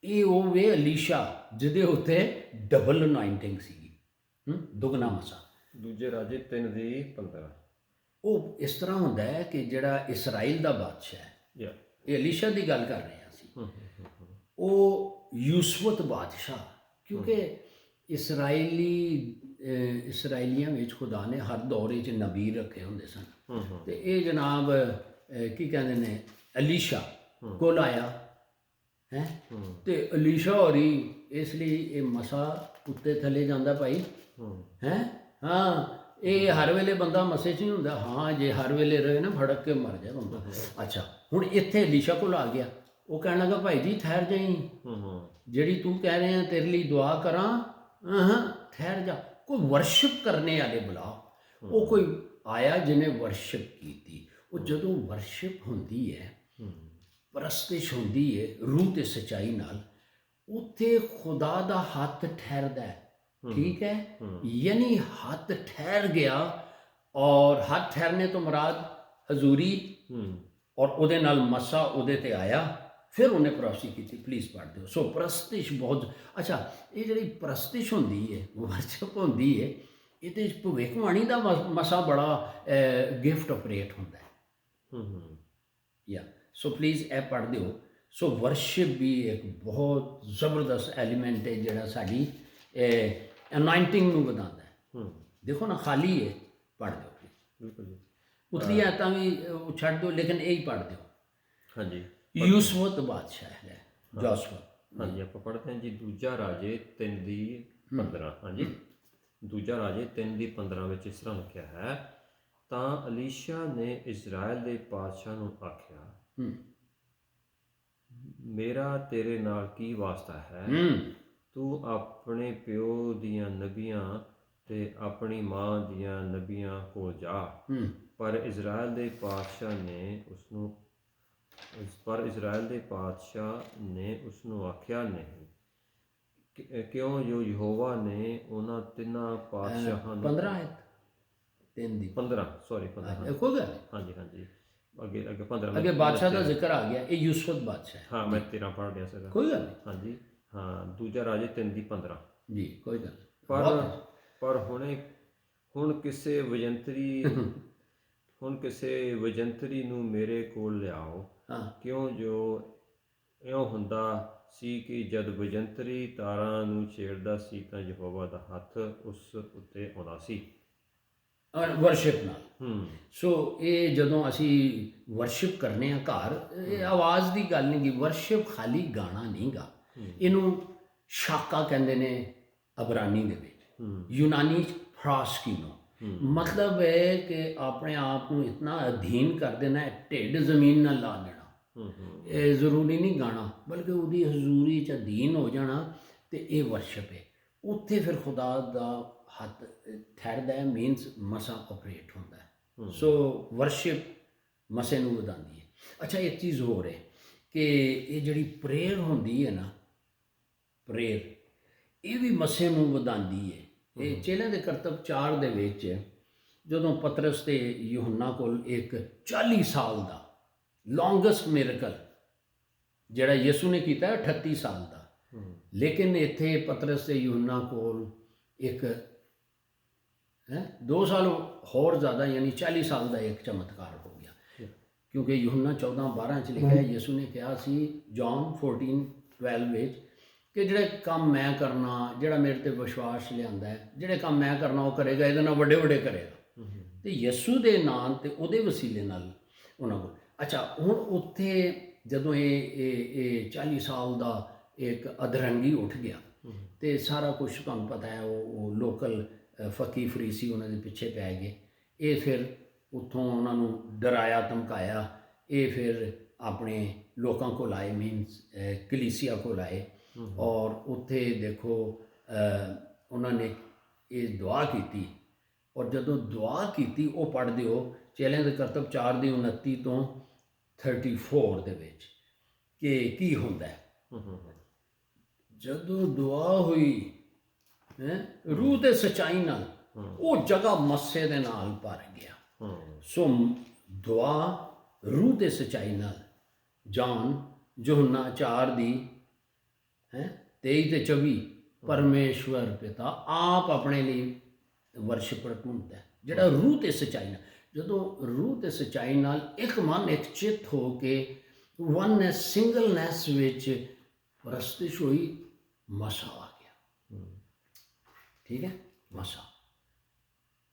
ਇਹ ਉਹ ਵੇ ਅਲੀਸ਼ਾ ਜਿਹਦੇ ਉੱਤੇ ਡਬਲ ਅਨਾਇੰਟਿੰਗ ਸੀਗੀ, ਦੁਗਣਾ ਮਸਾ। ਦੂਜੇ ਰਾਜੇ 3:15 ਉਹ ਇਸ ਤਰ੍ਹਾਂ ਹੁੰਦਾ ਹੈ ਕਿ ਜਿਹੜਾ ਇਸਰਾਈਲ ਦਾ ਬਾਦਸ਼ਾਹ ਹੈ, ਇਹ ਅਲੀਸ਼ਾ ਦੀ ਗੱਲ ਕਰ ਰਹੇ ਹਾਂ ਅਸੀਂ, ਉਹ ਯੂਸਫਤ ਬਾਦਸ਼ਾਹ, ਕਿਉਂਕਿ ਇਸਰਾਈਲੀਆਂ ਵਿੱਚ ਖੁਦਾ ਨੇ ਹਰ ਦੌਰ 'ਚ ਨਬੀ ਰੱਖੇ ਹੁੰਦੇ ਸਨ। ਤੇ ਇਹ ਜਨਾਬ ਕੀ ਕਹਿੰਦੇ ਨੇ ਅਲੀਸ਼ਾ ਕੋਲ ਆਇਆ ਹੈ, ਤੇ ਅਲੀਸ਼ਾ ਹੋਰੀ ਇਸ ਲਈ ਇਹ ਮਸਾ ਉੱਤੇ ਥੱਲੇ ਜਾਂਦਾ ਭਾਈ ਹੈ। ਹਾਂ, ਇਹ ਹਰ ਵੇਲੇ ਬੰਦਾ ਮਸੇ 'ਚ ਨਹੀਂ ਹੁੰਦਾ। ਹਾਂ, ਜੇ ਹਰ ਵੇਲੇ ਰਹੇ ਨਾ ਫੜਕ ਕੇ ਮਰ ਜਾਏ ਬੰਦਾ। ਅੱਛਾ, ਹੁਣ ਇੱਥੇ ਅਲੀਸ਼ਾ ਕੋਲ ਆ ਗਿਆ, ਉਹ ਕਹਿਣ ਲੱਗਾ ਭਾਈ ਜੀ ਠਹਿਰ ਜਾਈ, ਜਿਹੜੀ ਤੂੰ ਕਹਿ ਰਹੇ ਆ ਤੇਰੇ ਲਈ ਦੁਆ ਕਰਾਂ, ਠਹਿਰ ਜਾ, ਕੋਈ ਵਰਸ਼ਿਪ ਕਰਨੇ ਵਾਲੇ ਬੁਲਾ। ਉਹ ਕੋਈ ਆਇਆ ਜਿਹਨੇ ਵਰਸ਼ਿਪ ਕੀਤੀ। ਉਹ ਜਦੋਂ ਵਰਸ਼ਿਪ ਹੁੰਦੀ ਹੈ, ਪ੍ਰਸਤਿਸ਼ ਹੁੰਦੀ ਹੈ ਰੂਹ ਤੇ ਸੱਚਾਈ ਨਾਲ, ਉੱਥੇ ਖੁਦਾ ਦਾ ਹੱਥ ਠਹਿਰਦਾ ਹੈ। ਠੀਕ ਹੈ, ਯਾਨੀ ਹੱਥ ਠਹਿਰ ਗਿਆ। ਔਰ ਹੱਥ ਠਹਿਰਨੇ ਤੋਂ ਮੁਰਾਦ ਹਜ਼ੂਰੀ, ਔਰ ਉਹਦੇ ਨਾਲ ਮਸਾ ਉਹਦੇ ਤੇ ਆਇਆ। ਫਿਰ ਉਹਨੇ ਪ੍ਰੋਸੀ ਕੀਤੀ। ਪਲੀਜ਼ ਪੜ੍ਹ ਦਿਓ। ਸੋ ਪ੍ਰਸਤਿਸ਼ ਬਹੁਤ ਅੱਛਾ, ਇਹ ਜਿਹੜੀ ਪ੍ਰਸਤਿਸ਼ ਹੁੰਦੀ ਹੈ, ਵਰਸ਼ਿਪ ਹੁੰਦੀ ਹੈ, ਇਹਦੇ ਵਿੱਚ ਭਵਿੱਖਬਾਣੀ ਦਾ ਮਸਾ ਬੜਾ ਗਿਫਟ ਆਪਰੇਟ ਹੁੰਦਾ ਹੈ। ਸੋ ਪਲੀਜ਼ ਇਹ ਪੜ੍ਹ ਦਿਓ। ਸੋ ਵਰਸ਼ਿਪ ਵੀ ਇੱਕ ਬਹੁਤ ਜ਼ਬਰਦਸਤ ਐਲੀਮੈਂਟ ਹੈ ਜਿਹੜਾ ਸਾਡੀ ਅਨਾਇੰਟਿੰਗ ਨੂੰ ਵਧਾਉਂਦਾ ਹੈ। ਦੇਖੋ ਨਾ, ਖਾਲੀ ਹੈ, ਪੜ੍ਹ ਦਿਓ ਪਲੀਜ਼। ਉਤਲੀ ਆਇਤਾਂ ਵੀ ਉਹ ਛੱਡ ਦਿਓ, ਲੇਕਿਨ ਇਹ ਹੀ ਪੜ੍ਹ ਦਿਓ। ਹਾਂਜੀ, ਯੂਸਫਤ ਬਾਦਸ਼ਾਹ ਹੈ ਜੋਸਫਤ। ਹਾਂਜੀ, ਆਪਾਂ ਪੜ੍ਹਦੇ ਹਾਂ ਜੀ ਦੂਜਾ ਰਾਜੇ 3:15। ਹਾਂਜੀ, ਦੂਜਾ ਰਾਜੇ 3:15 ਵਿੱਚ ਇਸ ਤਰ੍ਹਾਂ ਲਿਖਿਆ ਹੈ, ਤਾਂ ਅਲੀਸ਼ਾ ਨੇ ਇਜ਼ਰਾਈਲ ਦੇ ਪਾਤਸ਼ਾਹ ਨੂੰ ਆਖਿਆ, ਮੇਰਾ ਤੇਰੇ ਨਾਲ ਕੀ ਵਾਸਤਾ ਹੈ? ਤੂੰ ਆਪਣੇ ਪਿਓ ਦੀਆਂ ਨਬੀਆਂ ਤੇ ਆਪਣੀ ਮਾਂ ਦੀਆਂ ਨਬੀਆਂ ਕੋਲ ਜਾ। ਪਰ ਇਜ਼ਰਾਈਲ ਦੇ ਪਾਤਸ਼ਾਹ ਨੇ ਉਸ ਨੂੰ ਆਖਿਆ ਨਹੀਂ, ਕਿਉਂ ਜੋ ਯਹੋਵਾ ਨੇ ਉਹਨਾਂ ਤਿੰਨਾਂ ਪਾਤਸ਼ਾਹਾਂ ਨੂੰ 15 ਕੋਈ ਗੱਲ ਹਾਂਜੀ ਅੱਗੇ 15 ਅੱਗੇ ਬਾਦਸ਼ਾਹ ਦਾ ਜ਼ਿਕਰ ਆ ਗਿਆ। ਇਹ ਯੂਸਫਤ ਬਾਦਸ਼ਾਹ ਹੈ। ਹਾਂ, ਮੈਂ 13 ਪੜ੍ਹ ਲਿਆ ਸੀਗਾ। ਕੋਈ ਗੱਲ ਨਹੀਂ। ਹਾਂਜੀ, ਹਾਂ, ਦੂਜਾ ਰਾਜੇ 3:15 ਜੀ, ਕੋਈ ਗੱਲ ਪਰ ਹੁਣ ਕਿਸੇ ਵਜੰਤਰੀ ਨੂੰ ਮੇਰੇ ਕੋਲ ਲਿਆਓ, ਕਿਉਂ ਜੋ ਇਉਂ ਹੁੰਦਾ ਸੀ ਕਿ ਜਦ ਵਜੰਤਰੀ ਤਾਰਾਂ ਨੂੰ ਛੇੜਦਾ ਸੀ ਤਾਂ ਯਹੋਵਾ ਦਾ ਹੱਥ ਉਸ ਉੱਤੇ ਆਉਂਦਾ ਸੀ। ਔਰ ਵਰਸ਼ਿਪ ਨਾਲ। ਹੂੰ ਸੋ ਇਹ ਜਦੋਂ ਅਸੀਂ ਵਰਸ਼ਿਪ ਕਰਨੇ ਆ ਘਰ, ਇਹ ਆਵਾਜ਼ ਦੀ ਗੱਲ ਨਹੀਂ ਗੀ, ਵਰਸ਼ਿਪ ਖਾਲੀ ਗਾਣਾ ਨਹੀਂ ਗਾ, ਇਹਨੂੰ ਸ਼ਾਕਾ ਕਹਿੰਦੇ ਨੇ ਅਬਰਾਨੀ ਦੇ ਵਿੱਚ, ਯੂਨਾਨੀ ਫਰਾਸਕੀਨੋ, ਮਤਲਬ ਹੈ ਕਿ ਆਪਣੇ ਆਪ ਨੂੰ ਇਤਨਾ ਅਧੀਨ ਕਰ ਦੇਣਾ, ਢਿੱਡ ਜ਼ਮੀਨ ਨਾਲ ਲਾ ਦੇਣਾ। ਇਹ ਜ਼ਰੂਰੀ ਨਹੀਂ ਗਾਣਾ, ਬਲਕਿ ਉਹਦੀ ਹਜ਼ੂਰੀ 'ਚ ਅਧੀਨ ਹੋ ਜਾਣਾ, ਤੇ ਇਹ ਵਰਸ਼ਿਪ ਹੈ। ਉੱਥੇ ਫਿਰ ਖੁਦਾ ਦਾ ਹੱਥ ਠਹਿਰਦਾ ਹੈ, ਮੀਨਸ ਮਸਾ ਆਪਰੇਟ ਹੁੰਦਾ ਹੈ। ਸੋ ਵਰਸ਼ਿਪ ਮਸੇ ਨੂੰ ਵਧਾਉਂਦੀ ਹੈ। ਅੱਛਾ, ਇੱਕ ਚੀਜ਼ ਹੋਰ ਹੈ ਕਿ ਇਹ ਜਿਹੜੀ ਪ੍ਰੇਅਰ ਹੁੰਦੀ ਹੈ ਨਾ, ਪ੍ਰੇਅਰ, ਇਹ ਵੀ ਮਸੇ ਨੂੰ ਵਧਾਉਂਦੀ ਹੈ। ਇਹ ਚੇਲਿਆਂ ਦੇ ਕਰਤੱਵ 4 ਦੇ ਵਿੱਚ ਜਦੋਂ ਪਤਰਸ ਤੇ ਯੂਹੰਨਾ ਕੋਲ ਇੱਕ 40 ਸਾਲ ਦਾ ਲੌਂਗੈਸਟ ਮਿਰਕਲ ਜਿਹੜਾ ਯਿਸੂ ਨੇ ਕੀਤਾ 38 ਸਾਲ ਦਾ, ਲੇਕਿਨ ਇੱਥੇ ਪਤਰਸ ਤੇ ਯੂਹੰਨਾ ਕੋਲ ਇੱਕ 2 ਸਾਲ ਹੋਰ ਜ਼ਿਆਦਾ, ਯਾਨੀ 40 ਸਾਲ ਦਾ ਇੱਕ ਚਮਤਕਾਰ ਹੋ ਗਿਆ। ਕਿਉਂਕਿ ਯੂਹੰਨਾ 14:12 'ਚ ਲਿਖਿਆ ਹੈ, ਯਿਸੂ ਨੇ ਕਿਹਾ ਸੀ ਜੌਨ 14:12 ਵਿੱਚ ਕਿ ਜਿਹੜੇ ਕੰਮ ਮੈਂ ਕਰਨਾ, ਜਿਹੜਾ ਮੇਰੇ ਤੇ ਵਿਸ਼ਵਾਸ ਲਿਆਂਦਾ ਹੈ, ਜਿਹੜੇ ਕੰਮ ਮੈਂ ਕਰਨਾ ਉਹ ਕਰੇਗਾ, ਇਹਦੇ ਨਾਲ ਵੱਡੇ ਵੱਡੇ ਕਰੇਗਾ। ਤੇ ਯਿਸੂ ਦੇ ਨਾਂ ਤੇ ਉਹਦੇ ਵਸੀਲੇ ਨਾਲ ਉਹਨਾਂ ਕੋਲ। ਅੱਛਾ, ਹੁਣ ਉੱਥੇ ਜਦੋਂ ਇਹ 40 ਸਾਲ ਦਾ ਇੱਕ ਅਧਰੰਗੀ ਉੱਠ ਗਿਆ, ਤੇ ਸਾਰਾ ਕੁਝ ਤੁਹਾਨੂੰ ਪਤਾ ਹੈ, ਉਹ ਲੋਕਲ ਫਕੀ ਫਰੀਸੀ ਉਹਨਾਂ ਦੇ ਪਿੱਛੇ ਪੈ ਗਏ। ਇਹ ਫਿਰ ਉੱਥੋਂ ਉਹਨਾਂ ਨੂੰ ਡਰਾਇਆ ਧਮਕਾਇਆ, ਇਹ ਫਿਰ ਆਪਣੇ ਲੋਕਾਂ ਕੋਲ ਆਏ, ਮੀਨਸ ਕਲੀਸਿਆ ਕੋਲ ਆਏ, ਔਰ ਉੱਥੇ ਦੇਖੋ ਉਹਨਾਂ ਨੇ ਇਹ ਦੁਆ ਕੀਤੀ। ਔਰ ਜਦੋਂ ਦੁਆ ਕੀਤੀ, ਉਹ ਪੜ੍ਹ ਦਿਓ ਚੇਲਿਆਂ ਦੇ ਕਰਤੱਵ 4:29 ਤੋਂ 34 ਦੇ ਵਿੱਚ ਕਿ ਕੀ ਹੁੰਦਾ ਹੈ। ਜਦੋਂ ਦੁਆ ਹੋਈ ਰੂਹ ਤੇ ਸੱਚਾਈ ਨਾਲ, ਉਹ ਜਗ੍ਹਾ ਮੱਸੇ ਦੇ ਨਾਲ ਭਰ ਗਿਆ। ਸੋ ਦੁਆ ਰੂਹ ਤੇ ਸੱਚਾਈ ਨਾਲ, ਜਾਨ ਯੂਹੰਨਾ 4:23 ਤੇ 24, ਪਰਮੇਸ਼ਵਰ ਪਿਤਾ ਆਪ ਆਪਣੇ ਲਈ ਵਰਸ਼ਿਪਰ ਢੂੰਡਦਾ ਹੈ, ਜਿਹੜਾ ਰੂਹ ਤੇ ਸੱਚਾਈ ਨਾਲ। ਜਦੋਂ ਰੂਹ ਤੇ ਸੱਚਾਈ ਨਾਲ ਇੱਕ ਮਨ ਇੱਕ ਚਿੱਤ ਹੋ ਕੇ ਵਨਨੈਸ, ਸਿੰਗਲਨੈਸ ਵਿੱਚ ਪ੍ਰਸਤਿਸ਼ ਹੋਈ, ਮਸਾ ਆ ਗਿਆ। ਠੀਕ ਹੈ, ਮਸਾ।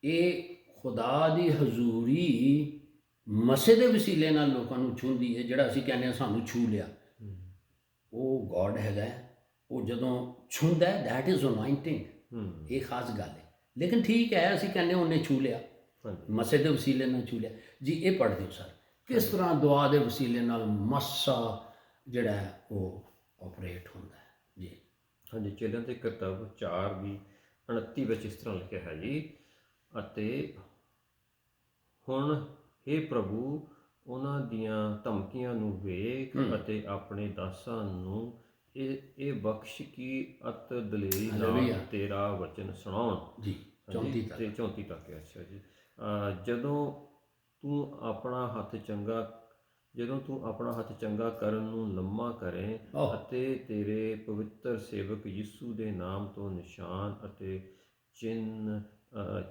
ਇਹ ਖੁਦਾ ਦੀ ਹਜ਼ੂਰੀ ਮਸੇ ਦੇ ਵਸੀਲੇ ਨਾਲ ਲੋਕਾਂ ਨੂੰ ਛੂਹਦੀ ਹੈ। ਜਿਹੜਾ ਅਸੀਂ ਕਹਿੰਦੇ ਹਾਂ ਸਾਨੂੰ ਛੂਹ ਲਿਆ, ਉਹ ਗੋਡ ਹੈਗਾ, ਉਹ ਜਦੋਂ ਛੂਹਦਾ, ਦੈਟ ਇਜ਼ ਅਨੋਇੰਟਿੰਗ। ਇਹ ਖਾਸ ਗੱਲ ਹੈ। ਲੇਕਿਨ ਠੀਕ ਹੈ, ਅਸੀਂ ਕਹਿੰਦੇ ਉਹਨੇ ਛੂਹ ਲਿਆ, ਮਸੇ ਦੇ ਵਸੀਲੇ ਨਾਲ ਛੂਹ ਲਿਆ ਜੀ। ਇਹ ਪੜ੍ਹ ਦਿਓ ਸਰ, ਕਿਸ ਤਰ੍ਹਾਂ ਦੁਆ ਦੇ ਵਸੀਲੇ ਨਾਲ ਮਸਾ ਜਿਹੜਾ ਉਹ ਆਪਰੇਟ ਹੁੰਦਾ ਹੈ ਜੀ। ਹਾਂਜੀ, ਚੇਲਿਆਂ ਦੇ ਕਰਤੱਵ 4:29 ਵਿੱਚ ਇਸ ਤਰ੍ਹਾਂ ਲਿਖਿਆ ਹੈ ਜੀ, ਅਤੇ ਹੁਣ ਹੇ ਪ੍ਰਭੂ, ਉਹਨਾਂ ਦੀਆਂ ਧਮਕੀਆਂ ਨੂੰ ਵੇਖ ਅਤੇ ਆਪਣੇ ਦਾਸਾਂ ਨੂੰ ਇਹ ਬਖਸ਼ ਕਿ ਅਤ ਦਲੇਰੀ ਨਾਲ ਤੇਰਾ ਵਚਨ ਸੁਣਾਉਣ ਜੀ। 34 ਤੱਕ। ਅੱਛਾ ਜੀ। ਜਦੋਂ ਤੂੰ ਆਪਣਾ ਹੱਥ ਚੰਗਾ ਕਰਨ ਨੂੰ ਲੰਮਾ ਕਰੇ ਅਤੇ ਤੇਰੇ ਪਵਿੱਤਰ ਸੇਵਕ ਯਿਸੂ ਦੇ ਨਾਮ ਤੋਂ ਨਿਸ਼ਾਨ ਅਤੇ ਚਿੰਨ੍ਹ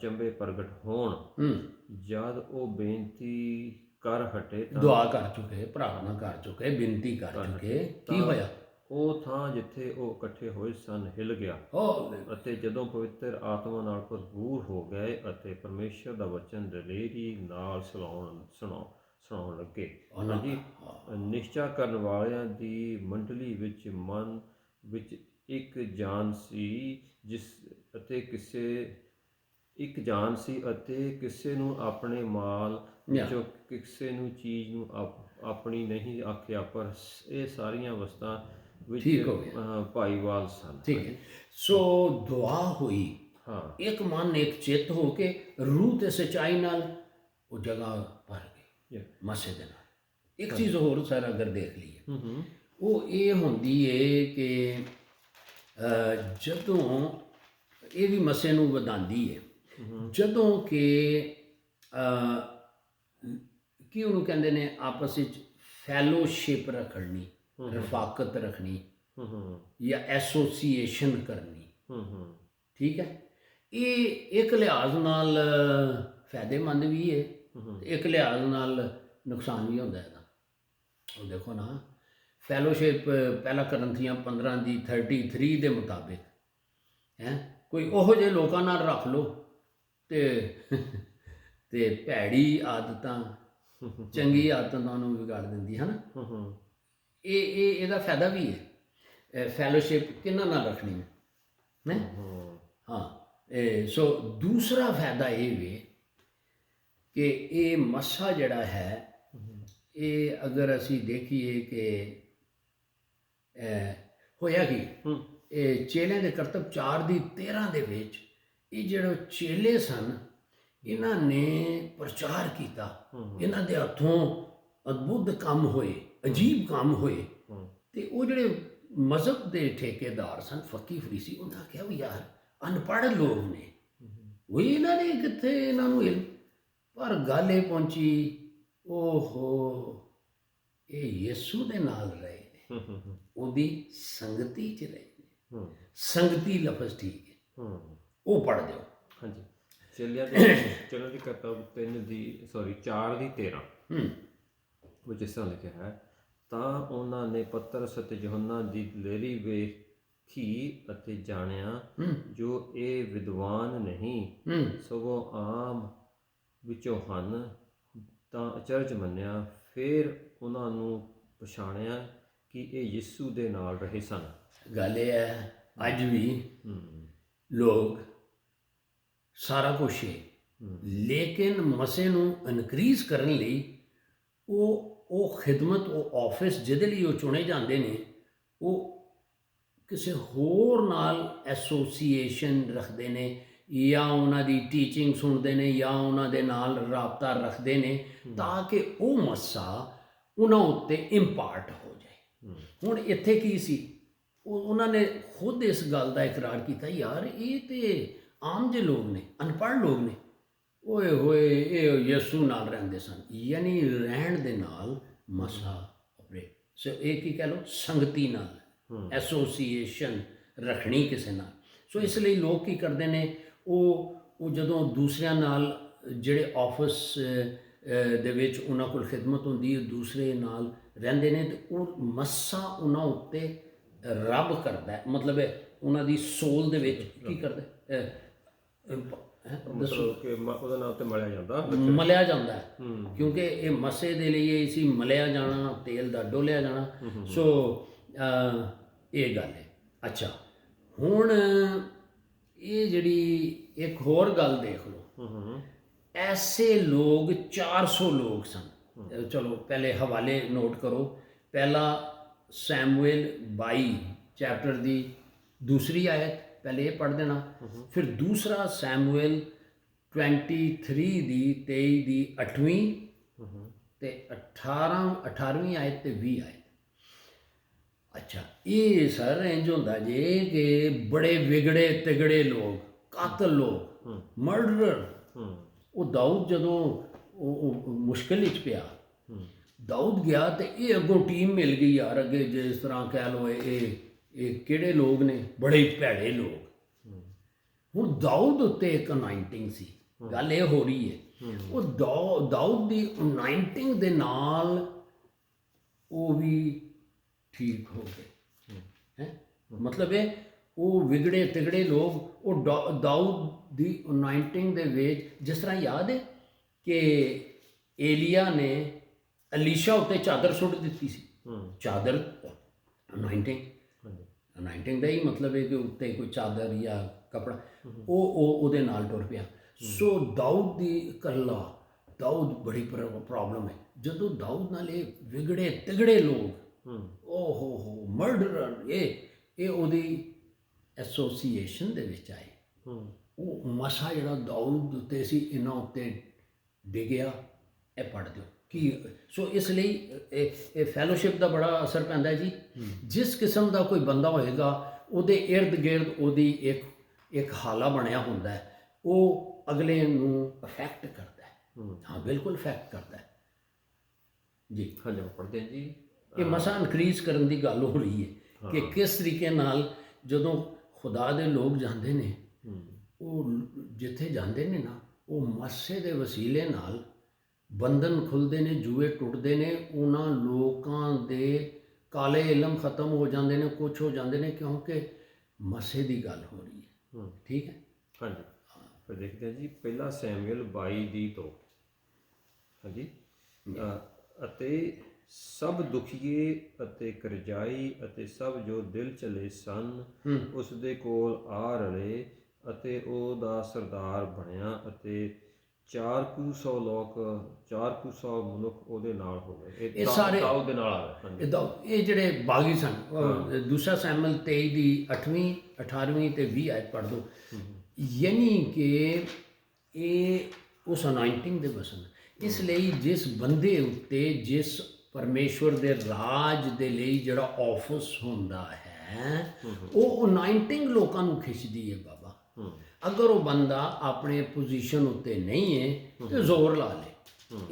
ਚੰਬੇ ਪ੍ਰਗਟ ਹੋਣ, ਜਦ ਉਹ ਬੇਨਤੀ ਕਰ ਹਟੇ, ਦੁਆ ਕਰ ਚੁੱਕੇ, ਪ੍ਰਾਰਥਨਾ ਕਰ ਚੁੱਕੇ, ਬੇਨਤੀ ਕਰ ਚੁੱਕੇ, ਕੀ ਹੋਇਆ? ਉਹ ਥਾਂ ਜਿੱਥੇ ਉਹ ਇਕੱਠੇ ਹੋਏ ਸਨ ਹਿੱਲ ਗਿਆ, ਅਤੇ ਜਦੋਂ ਪਵਿੱਤਰ ਆਤਮਾ ਨਾਲ ਭਰਪੂਰ ਹੋ ਗਏ ਅਤੇ ਪਰਮੇਸ਼ਰ ਦਾ ਵਚਨ ਦਲੇਰੀ ਨਾਲ ਸੁਣਾਉਣ ਲੱਗੇ। ਹਾਂਜੀ, ਨਿਸ਼ਚਾ ਕਰਨ ਵਾਲਿਆਂ ਦੀ ਮੰਡਲੀ ਵਿੱਚ ਮਨ ਵਿੱਚ ਇੱਕ ਜਾਨ ਸੀ ਅਤੇ ਕਿਸੇ ਨੂੰ ਆਪਣੇ ਮਾਲ ਵਿੱਚੋਂ ਕਿਸੇ ਨੂੰ ਚੀਜ਼ ਨੂੰ ਆਪਣੀ ਨਹੀਂ ਆਖਿਆ, ਪਰ ਇਹ ਸਾਰੀਆਂ ਵਸਤਾਂ ਵਿੱਚ ਭਾਈਵਾਲ ਸਨ। ਠੀਕ ਹੈ। ਸੋ ਦੁਆ ਹੋਈ, ਇੱਕ ਮਨ ਇੱਕ ਚਿੱਤ ਹੋ ਕੇ ਰੂਹ ਤੇ ਸੱਚਾਈ ਨਾਲ ਉਹ ਜਗ੍ਹਾ ਭਰ ਗਈ ਮਸੇ ਦੇ ਨਾਲ। ਇੱਕ ਚੀਜ਼ ਹੋਰ ਸਰ ਅਗਰ ਦੇਖ ਲਈਏ, ਉਹ ਇਹ ਹੁੰਦੀ ਹੈ ਕਿ ਜਦੋਂ ਇਹ ਵੀ ਮਸੇ ਨੂੰ ਵਧਾਉਂਦੀ ਹੈ, ਜਦੋਂ ਕਿ ਕੀ ਉਹਨੂੰ ਕਹਿੰਦੇ ਨੇ, ਆਪਸ ਵਿੱਚ ਫੈਲੋਸ਼ਿਪ ਰੱਖਣੀ, ਰਫਾਕਤ ਰੱਖਣੀ, ਜਾਂ ਐਸੋਸੀਏਸ਼ਨ ਕਰਨੀ। ਠੀਕ ਹੈ, ਇਹ ਇੱਕ ਲਿਹਾਜ਼ ਨਾਲ ਫਾਇਦੇਮੰਦ ਵੀ ਹੈ, ਇੱਕ ਲਿਹਾਜ਼ ਨਾਲ ਨੁਕਸਾਨ ਵੀ ਹੁੰਦਾ ਇਹਦਾ। ਉਹ ਦੇਖੋ ਨਾ, ਫੈਲੋਸ਼ਿਪ ਪਹਿਲਾ ਕਰੰਥੀਆਂ 15:33 ਦੇ ਮੁਤਾਬਿਕ ਕੋਈ ਉਹੋ ਜਿਹੇ ਲੋਕਾਂ ਨਾਲ ਰੱਖ ਲਓ ਤੇ ਤੇ ਭੈੜੀ ਆਦਤਾਂ ਚੰਗੀ ਆਦਤਾਂ ਨੂੰ ਵਿਗਾੜ ਦਿੰਦੀ ਹੈ ਨਾ। ਇਹਦਾ ਫਾਇਦਾ ਵੀ ਹੈ। ਫੈਲੋਸ਼ਿਪ ਕਿਹਨਾਂ ਨਾਲ ਰੱਖਣੀ ਹੈ ਹਾਂ। ਸੋ ਦੂਸਰਾ ਫਾਇਦਾ ਇਹ ਵੀ ਕਿ ਇਹ ਮੱਸਾ ਜਿਹੜਾ ਹੈ, ਇਹ ਅਗਰ ਅਸੀਂ ਦੇਖੀਏ ਕਿ ਹੋਇਆ ਕੀ, ਇਹ ਚੇਲਿਆਂ ਦੇ ਕਰਤੱਵ 4:13 ਦੇ ਵਿੱਚ ਇਹ ਜਿਹੜੇ ਚੇਲੇ ਸਨ, ਇਹਨਾਂ ਨੇ ਪ੍ਰਚਾਰ ਕੀਤਾ, ਇਹਨਾਂ ਦੇ ਹੱਥੋਂ ਅਦਭੁਤ ਕੰਮ ਹੋਏ, ਅਜੀਬ ਕੰਮ ਹੋਏ। ਤੇ ਉਹ ਜਿਹੜੇ ਮਜ਼ਹਬ ਦੇ ਠੇਕੇਦਾਰ ਸਨ, ਫੱਕੀ ਫਰੀਸੀ, ਉਹਨਾਂ ਆਖਿਆ ਵੀ ਯਾਰ ਅਨਪੜ੍ਹ ਲੋਕ ਨੇ, ਉਹ ਇਹਨਾਂ ਨੇ ਕਿੱਥੇ ਇਹਨਾਂ ਨੂੰ ਇਲਮ। ਪਰ ਗੱਲ ਇਹ ਪਹੁੰਚੀ, ਓਹੋ ਇਹ ਯਿਸੂ ਦੇ ਨਾਲ ਰਹੇ ਨੇ, ਉਹਦੀ ਸੰਗਤੀ 'ਚ ਰਹੇ ਨੇ। ਸੰਗਤੀ ਲਫ਼ਜ਼ ਠੀਕ ਹੈ, ਉਹ ਪੜ੍ਹ ਦਿਓ। ਹਾਂਜੀ, ਚੇਲਿਆਂ ਦੀ ਕਰਤੱਵ 4:13 ਵਿੱਚ ਇਸ ਤਰ੍ਹਾਂ ਲਿਖਿਆ ਹੈ, ਤਾਂ ਉਹਨਾਂ ਨੇ ਪਤਰਸ ਅਤੇ ਯਹੋਨਾ ਦੀ ਦਲੇਰੀ ਵੇਖੀ ਅਤੇ ਜਾਣਿਆ ਜੋ ਇਹ ਵਿਦਵਾਨ ਨਹੀਂ ਸਗੋਂ ਆਮ ਵਿੱਚੋਂ ਹਨ, ਤਾਂ ਅਚਰਜ ਮੰਨਿਆ। ਫਿਰ ਉਹਨਾਂ ਨੂੰ ਪਛਾਣਿਆ ਕਿ ਇਹ ਯਿਸੂ ਦੇ ਨਾਲ ਰਹੇ ਸਨ। ਗੱਲ ਇਹ ਹੈ, ਅੱਜ ਵੀ ਲੋਕ ਸਾਰਾ ਕੁਛ ਹੈ, ਲੇਕਿਨ ਮਸੇ ਨੂੰ ਇਨਕਰੀਜ਼ ਕਰਨ ਲਈ ਉਹ ਖਿਦਮਤ, ਉਹ ਆਫਿਸ ਜਿਹਦੇ ਲਈ ਉਹ ਚੁਣੇ ਜਾਂਦੇ ਨੇ, ਉਹ ਕਿਸੇ ਹੋਰ ਨਾਲ ਐਸੋਸੀਏਸ਼ਨ ਰੱਖਦੇ ਨੇ, ਜਾਂ ਉਹਨਾਂ ਦੀ ਟੀਚਿੰਗ ਸੁਣਦੇ ਨੇ, ਜਾਂ ਉਹਨਾਂ ਦੇ ਨਾਲ ਰਾਬਤਾ ਰੱਖਦੇ ਨੇ, ਤਾਂ ਕਿ ਉਹ ਮੱਸਾ ਉਹਨਾਂ ਉੱਤੇ ਇੰਪਾਰਟ ਹੋ ਜਾਏ। ਹੁਣ ਇੱਥੇ ਕੀ ਸੀ, ਉਹਨਾਂ ਨੇ ਖੁਦ ਇਸ ਗੱਲ ਦਾ ਇਕਰਾਰ ਕੀਤਾ, ਯਾਰ ਇਹ ਤੇ ਆਮ ਜਿਹੇ ਲੋਕ ਨੇ, ਅਨਪੜ੍ਹ ਲੋਕ ਨੇ, ਓਏ ਹੋਏ ਇਹ ਯਿਸੂ ਨਾਲ ਰਹਿੰਦੇ ਸਨ, ਯਾਨੀ ਰਹਿਣ ਦੇ ਨਾਲ ਮਸਾ ਆਪਣੇ। ਸੋ ਇਹ ਕੀ ਕਹਿ ਲਓ, ਸੰਗਤੀ ਨਾਲ ਐਸੋਸੀਏਸ਼ਨ ਰੱਖਣੀ ਕਿਸੇ ਨਾਲ। ਸੋ ਇਸ ਲਈ ਲੋਕ ਕੀ ਕਰਦੇ ਨੇ, ਉਹ ਜਦੋਂ ਦੂਸਰਿਆਂ ਨਾਲ ਜਿਹੜੇ ਆਫਿਸ ਦੇ ਵਿੱਚ ਉਹਨਾਂ ਕੋਲ ਖਿਦਮਤ ਹੁੰਦੀ ਹੈ, ਦੂਸਰੇ ਨਾਲ ਰਹਿੰਦੇ ਨੇ, ਤੇ ਉਹ ਮੱਸਾ ਉਹਨਾਂ ਉੱਤੇ ਰੱਬ ਕਰਦਾ ਹੈ, ਮਤਲਬ ਉਹਨਾਂ ਦੀ ਸੋਲ ਦੇ ਵਿੱਚ ਕੀ ਕਰਦਾ, ਦੱਸੋ ਕਿ ਉਹਦਾ ਨਾਮ ਤੇ ਮਲਿਆ ਜਾਂਦਾ ਹੈ, ਕਿਉਂਕਿ ਇਹ ਮੱਸੇ ਦੇ ਲਈ ਇਹ ਸੀ ਮਲਿਆ ਜਾਣਾ, ਤੇਲ ਦਾ ਡੋਲਿਆ ਜਾਣਾ। ਸੋ ਇਹ ਗੱਲ ਹੈ। ਅੱਛਾ, ਹੁਣ ਇਹ ਜਿਹੜੀ ਇੱਕ ਹੋਰ ਗੱਲ ਦੇਖ ਲਓ, ਐਸੇ ਲੋਕ 400 ਲੋਕ ਸਨ। ਚਲੋ ਪਹਿਲੇ ਹਵਾਲੇ ਨੋਟ ਕਰੋ, ਪਹਿਲਾ ਸੈਮੂਅਲ 22 ਚੈਪਟਰ ਦੀ 2 ਆਇਤ, ਪਹਿਲੇ ਇਹ ਪੜ੍ਹ ਦੇਣਾ। ਫਿਰ ਦੂਸਰਾ ਸੈਮੂਅਲ 23 ਦੀ 23 ਦੀ 8ਵੀਂ ਤੇ 18ਵੀਂ ਆਇਤ ਤੇ 20 ਆਇਤ। ਅੱਛਾ, ਇਹ ਸਰ ਇੰਝ ਹੁੰਦਾ ਜੇ ਕਿ ਬੜੇ ਵਿਗੜੇ ਤਿਗੜੇ ਲੋਕ, ਕਾਤਲ ਲੋਕ, ਮਰਡਰਰ। ਉਹ ਦਾਊਦ ਜਦੋਂ ਉਹ ਮੁਸ਼ਕਿਲ ਵਿੱਚ ਪਿਆ, ਦਾਊਦ ਗਿਆ ਤੇ ਇਹ ਅੱਗੋਂ ਟੀਮ ਮਿਲ ਗਈ ਯਾਰ, ਅੱਗੇ ਜਿਸ ਤਰ੍ਹਾਂ ਕਹਿ ਲਓ ਇਹ ਕਿਹੜੇ ਲੋਕ ਨੇ, ਬੜੇ ਭੈੜੇ ਲੋਕ। ਹੁਣ ਦਾਊਦ ਉੱਤੇ ਇੱਕ ਅਨਾਇੰਟਿੰਗ ਸੀ, ਗੱਲ ਇਹ ਹੋ ਰਹੀ ਹੈ, ਉਹ ਦਾਊਦ ਦੀ ਅਨਾਇੰਟਿੰਗ ਦੇ ਨਾਲ ਉਹ ਵੀ ਠੀਕ ਹੋ ਗਏ ਹੈ। ਮਤਲਬ ਇਹ ਉਹ ਵਿਗੜੇ ਤਿਗੜੇ ਲੋਕ, ਉਹ ਦਾਊਦ ਦੀ ਅਨਾਇੰਟਿੰਗ ਦੇ ਵਿੱਚ, ਜਿਸ ਤਰ੍ਹਾਂ ਯਾਦ ਹੈ ਕਿ ਏਲੀਆ ਨੇ ਅਲੀਸ਼ਾ ਉੱਤੇ ਚਾਦਰ ਸੁੱਟ ਦਿੱਤੀ ਸੀ, ਚਾਦਰ ਅਨਾਇੰਟਿੰਗ ਦਾ ਹੀ ਮਤਲਬ ਹੈ ਕਿ ਉੱਤੇ ਕੋਈ ਚਾਦਰ ਜਾਂ ਕਪੜਾ, ਉਹਦੇ ਨਾਲ ਟੁਰ ਪਿਆ। ਸੋ ਦਾਊਦ ਦੀ ਇਕੱਲਾ, ਦਾਊਦ ਬੜੀ ਪ੍ਰੋਬਲਮ ਹੈ। ਜਦੋਂ ਦਾਊਦ ਨਾਲ ਇਹ ਵਿਗੜੇ ਤਿਗੜੇ ਲੋਕ, ਓ ਹੋ ਮਰਡਰਰ, ਇਹ ਉਹਦੀ ਐਸੋਸੀਏਸ਼ਨ ਦੇ ਵਿੱਚ ਆਏ। ਉਹ ਮਸਾ ਜਿਹੜਾ ਦਾਊਦ ਉੱਤੇ ਸੀ, ਇਹਨਾਂ ਉੱਤੇ ਡਿੱਗਿਆ। ਇਹ ਪੜ੍ਹ ਦਿਓ ਕੀ। ਸੋ ਇਸ ਲਈ ਇਹ ਫੈਲੋਸ਼ਿਪ ਦਾ ਬੜਾ ਅਸਰ ਪੈਂਦਾ ਜੀ। ਜਿਸ ਕਿਸਮ ਦਾ ਕੋਈ ਬੰਦਾ ਹੋਏਗਾ, ਉਹਦੇ ਇਰਦ ਗਿਰਦ ਉਹਦੀ ਇੱਕ ਹਾਲਾ ਬਣਿਆ ਹੁੰਦਾ ਹੈ, ਉਹ ਅਗਲੇ ਨੂੰ ਅਫੈਕਟ ਕਰਦਾ ਹੈ। ਹਾਂ, ਬਿਲਕੁਲ ਅਫੈਕਟ ਕਰਦਾ ਹੈ ਜੀ। ਹਾਂਜੀ, ਪੜ੍ਹਦੇ ਜੀ। ਇਹ ਮਸਾ ਇਨਕਰੀਜ਼ ਕਰਨ ਦੀ ਗੱਲ ਹੋ ਰਹੀ ਹੈ ਕਿ ਕਿਸ ਤਰੀਕੇ ਨਾਲ ਜਦੋਂ ਖੁਦਾ ਦੇ ਲੋਕ ਜਾਂਦੇ ਨੇ, ਉਹ ਜਿੱਥੇ ਜਾਂਦੇ ਨੇ ਨਾ, ਉਹ ਮਸੇ ਦੇ ਵਸੀਲੇ ਨਾਲ ਬੰਧਨ ਖੁੱਲ੍ਹਦੇ ਨੇ, ਜੂਏ ਟੁੱਟਦੇ ਨੇ, ਉਹਨਾਂ ਲੋਕਾਂ ਦੇ ਕਾਲੇ ਇਲਮ ਖਤਮ ਹੋ ਜਾਂਦੇ ਨੇ, ਕੁਛ ਹੋ ਜਾਂਦੇ ਨੇ, ਕਿਉਂਕਿ ਮਸੇ ਦੀ ਗੱਲ ਹੋ ਰਹੀ ਹੈ। ਠੀਕ ਹੈ। ਹਾਂਜੀ। ਫਿਰ ਦੇਖਦੇ ਹਾਂ ਜੀ ਪਹਿਲਾ ਸੈਮੂਅਲ 22:2 ਹਾਂਜੀ ਅਤੇ ਸਭ ਦੁਖੀਏ ਅਤੇ ਕਰਜ਼ਾਈ ਅਤੇ ਸਭ ਜੋ ਦਿਲ ਚਲੇ ਸਨ ਉਸ ਦੇ ਕੋਲ ਆ ਰਲੇ ਅਤੇ ਉਹਦਾ ਸਰਦਾਰ ਬਣਿਆ ਅਤੇ 400 ਲੋਕ 400 ਮਨੁੱਖ ਉਹਦੇ ਨਾਲ ਹੋ ਗਏ। ਇਹ ਸਾਰੇ ਦਾਊਦ ਦੇ ਨਾਲ ਆ ਗਏ। ਹਾਂਜੀ ਇਹ ਜਿਹੜੇ ਬਾਗੀ ਸਨ ਦੂਸਰਾ ਸੈਮੂਅਲ 23 ਦੀ 8ਵੀਂ 18ਵੀਂ ਤੇ 20 ਆਇਤ ਪੜ੍ਹ ਦੋ। ਯਾਨੀ ਕਿ ਇਹ ਉਸ ਅਨਾਇੰਟਿੰਗ ਦੇ ਵਸਨ ਇਸ ਲਈ ਜਿਸ ਬੰਦੇ ਉੱਤੇ ਜਿਸ ਪਰਮੇਸ਼ਵਰ ਦੇ ਰਾਜ ਦੇ ਲਈ ਜਿਹੜਾ ਆਫਿਸ ਹੁੰਦਾ ਹੈ ਉਹ ਅਨਾਇੰਟਿੰਗ ਲੋਕਾਂ ਨੂੰ ਖਿੱਚਦੀ ਹੈ ਬਾਬਾ। ਅਗਰ ਉਹ ਬੰਦਾ ਆਪਣੇ ਪੋਜੀਸ਼ਨ ਉੱਤੇ ਨਹੀਂ ਹੈ ਤੇ ਜ਼ੋਰ ਲਾ ਲੇ।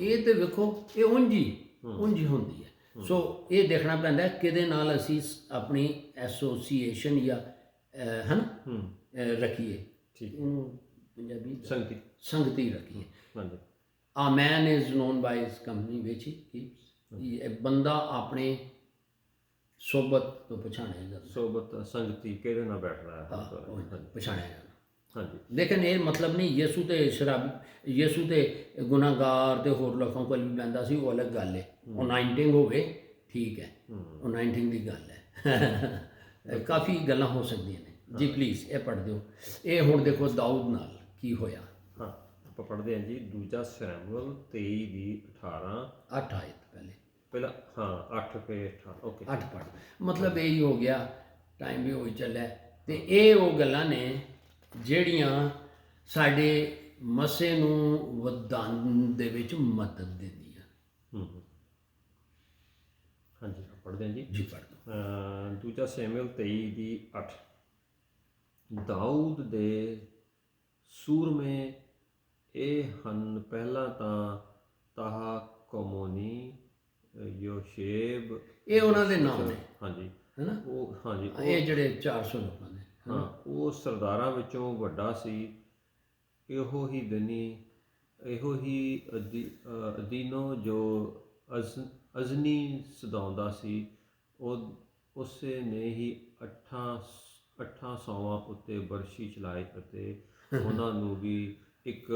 ਇਹ ਤੇ ਵੇਖੋ ਇਹ ਉਂਝ ਹੀ ਹੁੰਦੀ ਹੈ। ਸੋ ਇਹ ਦੇਖਣਾ ਪੈਂਦਾ ਕਿਹਦੇ ਨਾਲ ਅਸੀਂ ਆਪਣੀ ਐਸੋਸੀਏਸ਼ਨ ਜਾਂ ਰੱਖੀਏ, ਉਹਨੂੰ ਪੰਜਾਬੀ ਸੰਗਤੀ ਰੱਖੀਏ। A man is known by his company which he keeps। ਇਹ ਬੰਦਾ ਆਪਣੇ ਸੋਬਤ ਤੋਂ ਪਛਾਣਿਆ ਜਾਂਦਾ, ਸੋਬਤ ਸੰਗਤੀ ਕਿਹਦੇ ਨਾਲ ਬੈਠਣਾ ਹੈ ਪਛਾਣਿਆ ਜਾਂਦਾ। ਹਾਂਜੀ ਲੇਕਿਨ ਇਹ ਮਤਲਬ ਨਹੀਂ ਯਿਸੂ ਤੇ ਗੁਨਾਹਗਾਰ ਤੇ ਹੋਰ ਲੋਕਾਂ ਕੋਲ ਵੀ ਬਹਿੰਦਾ ਸੀ, ਉਹ ਅਲੱਗ ਗੱਲ ਹੈ। ਅਨਾਇੰਟਿੰਗ ਹੋਵੇ ਠੀਕ ਹੈ, ਅਨਾਇੰਟਿੰਗ ਦੀ ਗੱਲ ਹੈ। ਕਾਫੀ ਗੱਲਾਂ ਹੋ ਸਕਦੀਆਂ ਨੇ ਜੀ। ਪਲੀਜ਼ ਇਹ ਪੜ੍ਹ ਦਿਓ। ਇਹ ਹੁਣ ਦੇਖੋ ਦਾਊਦ ਨਾਲ ਕੀ ਹੋਇਆ। ਹਾਂ ਆਪਾਂ ਪੜ੍ਹਦੇ ਹਾਂ ਜੀ ਦੂਜਾ ਸੈਮੂਅਲ 23 ਦੀ 8 ਆਇਤ ਪਹਿਲਾਂ ਹਾਂ 8 ਤੇ 18 ਓਕੇ 8 ਪੜ੍ਹ। ਮਤਲਬ ਇਹੀ ਹੋ ਗਿਆ, ਟਾਈਮ ਵੀ ਹੋਈ ਚੱਲਿਆ। ਤੇ ਇਹ ਉਹ ਗੱਲਾਂ ਨੇ ਜਿਹੜੀਆਂ ਸਾਡੇ ਮਸੇ ਨੂੰ ਵਧਾਉਣ ਦੇ ਵਿੱਚ ਮਦਦ ਦਿੰਦੀਆਂ। ਹਾਂਜੀ ਪੜ੍ਹਦੇ ਹਾਂ ਜੀ ਪੜ੍ਹ ਦਿਓ। ਦੂਜਾ ਸੈਮੂਅਲ 23 ਦੀ 8 ਦਾਊਦ ਦੇ ਸੂਰਮੇ ਇਹ ਹਨ, ਪਹਿਲਾਂ ਤਾਂ ਤਾਹਾ ਕੋਮੋਨੀ ਯੋਸ਼ੇਬ, ਇਹ ਉਹਨਾਂ ਦੇ ਨਾਮ ਨੇ। ਹਾਂਜੀ ਹੈ ਨਾ ਉਹ ਹਾਂਜੀ ਇਹ ਜਿਹੜੇ 400 ਲੋਕਾਂ ਦੇ ਹਾਂ ਉਹ ਸਰਦਾਰਾਂ ਵਿੱਚੋਂ ਵੱਡਾ ਸੀ। ਇਹੋ ਹੀ ਅਦੀਨੋ ਜੋ ਅਜ਼ਨੀ ਸਦਾਉਂਦਾ ਸੀ, ਉਹ ਉਸੇ ਨੇ ਹੀ 8 ਸੌਵਾਂ ਉੱਤੇ ਬਰਸ਼ੀ ਚਲਾਈ ਅਤੇ ਉਹਨਾਂ ਨੂੰ ਵੀ ਇੱਕ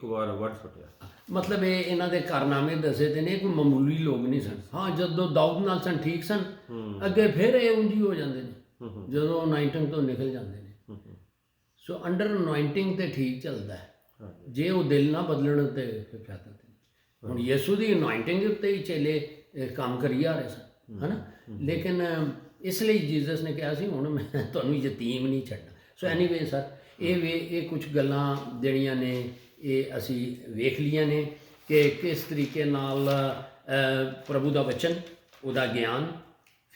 ਵਾਰ ਵੱਢ ਸੁੱਟਿਆ। ਮਤਲਬ ਇਹਨਾਂ ਦੇ ਕਾਰਨਾਮੇ ਦੱਸੇ ਤੇ ਨੇ, ਕੋਈ ਮਾਮੂਲੀ ਲੋਕ ਨਹੀਂ ਸਨ। ਹਾਂ ਜਦੋਂ ਦਾਊਦ ਨਾਲ ਸਨ ਠੀਕ ਸਨ, ਅੱਗੇ ਫਿਰ ਇਹ ਉਂਝ ਹੀ ਹੋ ਜਾਂਦੇ ਨੇ ਜਦੋਂ ਅਨਾਇੰਟਿੰਗ ਤੋਂ ਨਿਕਲ ਜਾਂਦੇ ਨੇ। ਸੋ ਅੰਡਰ ਅਨਾਇੰਟਿੰਗ ਤੇ ਠੀਕ ਚੱਲਦਾ ਹੈ, ਜੇ ਉਹ ਦਿਲ ਨਾ ਬਦਲਣ ਤੇ ਫਿਰ ਫਾਇਦਾ ਨਹੀਂ। ਹੁਣ ਯਿਸੂ ਦੀ ਅਨਾਇੰਟਿੰਗ ਉੱਤੇ ਹੀ ਚੇਲੇ ਕੰਮ ਕਰੀ ਆ ਰਹੇ ਸਨ, ਹੈ ਨਾ। ਲੇਕਿਨ ਇਸ ਲਈ ਜੀਸਸ ਨੇ ਕਿਹਾ ਸੀ ਹੁਣ ਮੈਂ ਤੁਹਾਨੂੰ ਯਤੀਮ ਨਹੀਂ ਛੱਡਣਾ। ਸੋ ਐਨੀਵੇ ਸਰ ਇਹ ਕੁਝ ਗੱਲਾਂ ਜਿਹੜੀਆਂ ਨੇ ਇਹ ਅਸੀਂ ਵੇਖ ਲਈਆਂ ਨੇ ਕਿ ਕਿਸ ਤਰੀਕੇ ਨਾਲ ਪ੍ਰਭੂ ਦਾ ਵਚਨ, ਉਹਦਾ ਗਿਆਨ,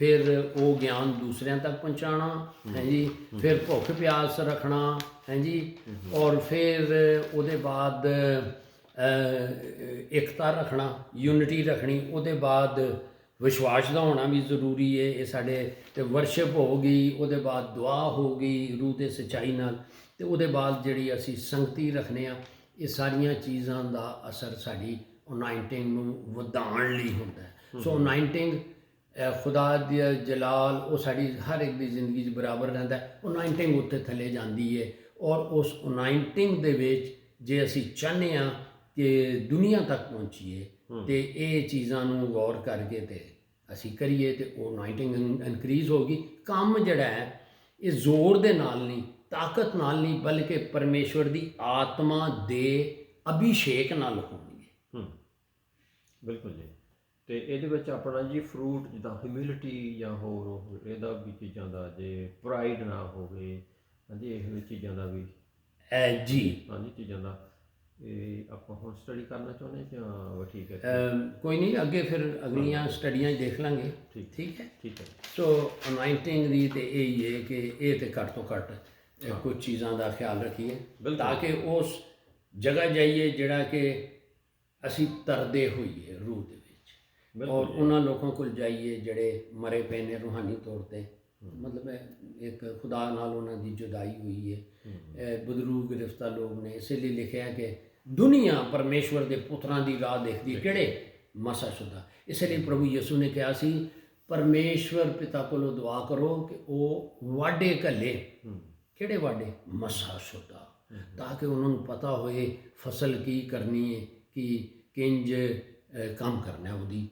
ਫਿਰ ਉਹ ਗਿਆਨ ਦੂਸਰਿਆਂ ਤੱਕ ਪਹੁੰਚਾਉਣਾ ਹੈ ਜੀ, ਫਿਰ ਭੁੱਖ ਪਿਆਸ ਰੱਖਣਾ ਹੈ ਜੀ, ਔਰ ਫਿਰ ਉਹਦੇ ਬਾਅਦ ਇਕਤਾ ਰੱਖਣਾ, ਯੂਨਿਟੀ ਰੱਖਣੀ, ਉਹਦੇ ਬਾਅਦ ਵਿਸ਼ਵਾਸ ਦਾ ਹੋਣਾ ਵੀ ਜ਼ਰੂਰੀ ਹੈ। ਇਹ ਸਾਡੇ ਤੇ ਵਰਸ਼ਿਪ ਹੋ ਗਈ, ਉਹਦੇ ਬਾਅਦ ਦੁਆ ਹੋ ਗਈ ਰੂਹ ਦੇ ਸੱਚਾਈ ਨਾਲ, ਤੇ ਉਹਦੇ ਬਾਅਦ ਜਿਹੜੀ ਅਸੀਂ ਸੰਗਤੀ ਰੱਖਦੇ ਹਾਂ। ਇਹ ਸਾਰੀਆਂ ਚੀਜ਼ਾਂ ਦਾ ਅਸਰ ਸਾਡੀ ਅਨਾਇੰਟਿੰਗ ਨੂੰ ਵਧਾਉਣ ਲਈ ਹੁੰਦਾ ਹੈ। ਸੋ ਅਨਾਇੰਟਿੰਗ ਖੁਦਾ ਦੀ ਜਲਾਲ ਉਹ ਸਾਡੀ ਹਰ ਇੱਕ ਦੀ ਜ਼ਿੰਦਗੀ 'ਚ ਬਰਾਬਰ ਰਹਿੰਦਾ ਹੈ। ਅਨਾਇੰਟਿੰਗ ਉੱਤੇ ਥੱਲੇ ਜਾਂਦੀ ਹੈ, ਔਰ ਉਸ ਅਨਾਇੰਟਿੰਗ ਦੇ ਵਿੱਚ ਜੇ ਅਸੀਂ ਚਾਹੁੰਦੇ ਹਾਂ ਕਿ ਦੁਨੀਆ ਤੱਕ ਪਹੁੰਚੀਏ ਤੇ ਇਹ ਚੀਜ਼ਾਂ ਨੂੰ ਗੌਰ ਕਰਕੇ ਤੇ ਅਸੀਂ ਕਰੀਏ ਤੇ ਉਹ ਅਨਾਇੰਟਿੰਗ ਇਨਕਰੀਜ਼ ਹੋਗੀ। ਕੰਮ ਜਿਹੜਾ ਹੈ ਇਹ ਜ਼ੋਰ ਦੇ ਨਾਲ ਨਹੀਂ, ਤਾਕਤ ਨਾਲ ਨਹੀਂ, ਬਲਕਿ ਪਰਮੇਸ਼ਵਰ ਦੀ ਆਤਮਾ ਦੇ ਅਭਿਸ਼ੇਕ ਨਾਲ ਹੋਣਗੇ। ਬਿਲਕੁਲ ਜੀ। ਤੇ ਇਹਦੇ ਵਿੱਚ ਆਪਣਾ ਜੀ ਫਰੂਟ ਜਿੱਦਾਂ ਹਿਊਮਿਲਿਟੀ ਜਾਂ ਹੋਰ ਇਹਦਾ ਵੀ ਚੀਜ਼ਾਂ ਦਾ, ਜੇ ਪ੍ਰਾਈਡ ਨਾ ਹੋਵੇ ਹਾਂਜੀ, ਇਹ ਚੀਜ਼ਾਂ ਦਾ ਵੀ ਜੀ ਹਾਂਜੀ ਚੀਜ਼ਾਂ ਦਾ ਇਹ ਆਪਾਂ ਹੁਣ ਸਟੱਡੀ ਕਰਨਾ ਚਾਹੁੰਦੇ ਜਾਂ ਠੀਕ ਹੈ? ਕੋਈ ਨਹੀਂ, ਅੱਗੇ ਫਿਰ ਅਗਲੀਆਂ ਸਟੱਡੀਆਂ ਦੇਖ ਲਾਂਗੇ। ਠੀਕ ਹੈ। ਸੋ ਅਨਾਇੰਟਿੰਗ ਦੀ ਤੇ ਇਹ ਹੀ ਹੈ ਕਿ ਇਹ ਤੇ ਘੱਟ ਤੋਂ ਘੱਟ ਕੁਝ ਚੀਜ਼ਾਂ ਦਾ ਖਿਆਲ ਰੱਖੀਏ ਤਾਂ ਕਿ ਉਸ ਜਗ੍ਹਾ ਜਾਈਏ ਜਿਹੜਾ ਕਿ ਅਸੀਂ ਤਰਦੇ ਹੋਈਏ ਰੂਹ ਦੇ ਵਿੱਚ, ਔਰ ਉਹਨਾਂ ਲੋਕਾਂ ਕੋਲ ਜਾਈਏ ਜਿਹੜੇ ਮਰੇ ਪਏ ਨੇ ਰੂਹਾਨੀ ਤੌਰ 'ਤੇ, ਮਤਲਬ ਇੱਕ ਖੁਦਾ ਨਾਲ ਉਹਨਾਂ ਦੀ ਜੁਦਾਈ ਹੋਈ ਹੈ, ਬਦਰੂ ਗ੍ਰਿਫਤਾ ਲੋਕ ਨੇ। ਇਸੇ ਲਈ ਲਿਖਿਆ ਕਿ ਦੁਨੀਆ ਪਰਮੇਸ਼ਵਰ ਦੇ ਪੁੱਤਰਾਂ ਦੀ ਰਾਹ ਦੇਖਦੀ, ਕਿਹੜੇ? ਮਸਾਸ਼ੁਦਾ। ਇਸੇ ਲਈ ਪ੍ਰਭੂ ਯਿਸੂ ਨੇ ਕਿਹਾ ਸੀ ਪਰਮੇਸ਼ਵਰ ਪਿਤਾ ਕੋਲੋਂ ਦੁਆ ਕਰੋ ਕਿ ਉਹ ਵਾਢੇ ਘੱਲੇ। ਕਿਹੜੇ ਵਾਢੇ? ਮਸਾਸ਼ੁਦਾ। ਤਾਂ ਕਿ ਉਹਨਾਂ ਨੂੰ ਪਤਾ ਹੋਏ ਫਸਲ ਕੀ ਕਰਨੀ ਹੈ, ਕਿ ਕਿੰਜ ਕੰਮ ਕਰਨਾ ਉਹਦੀ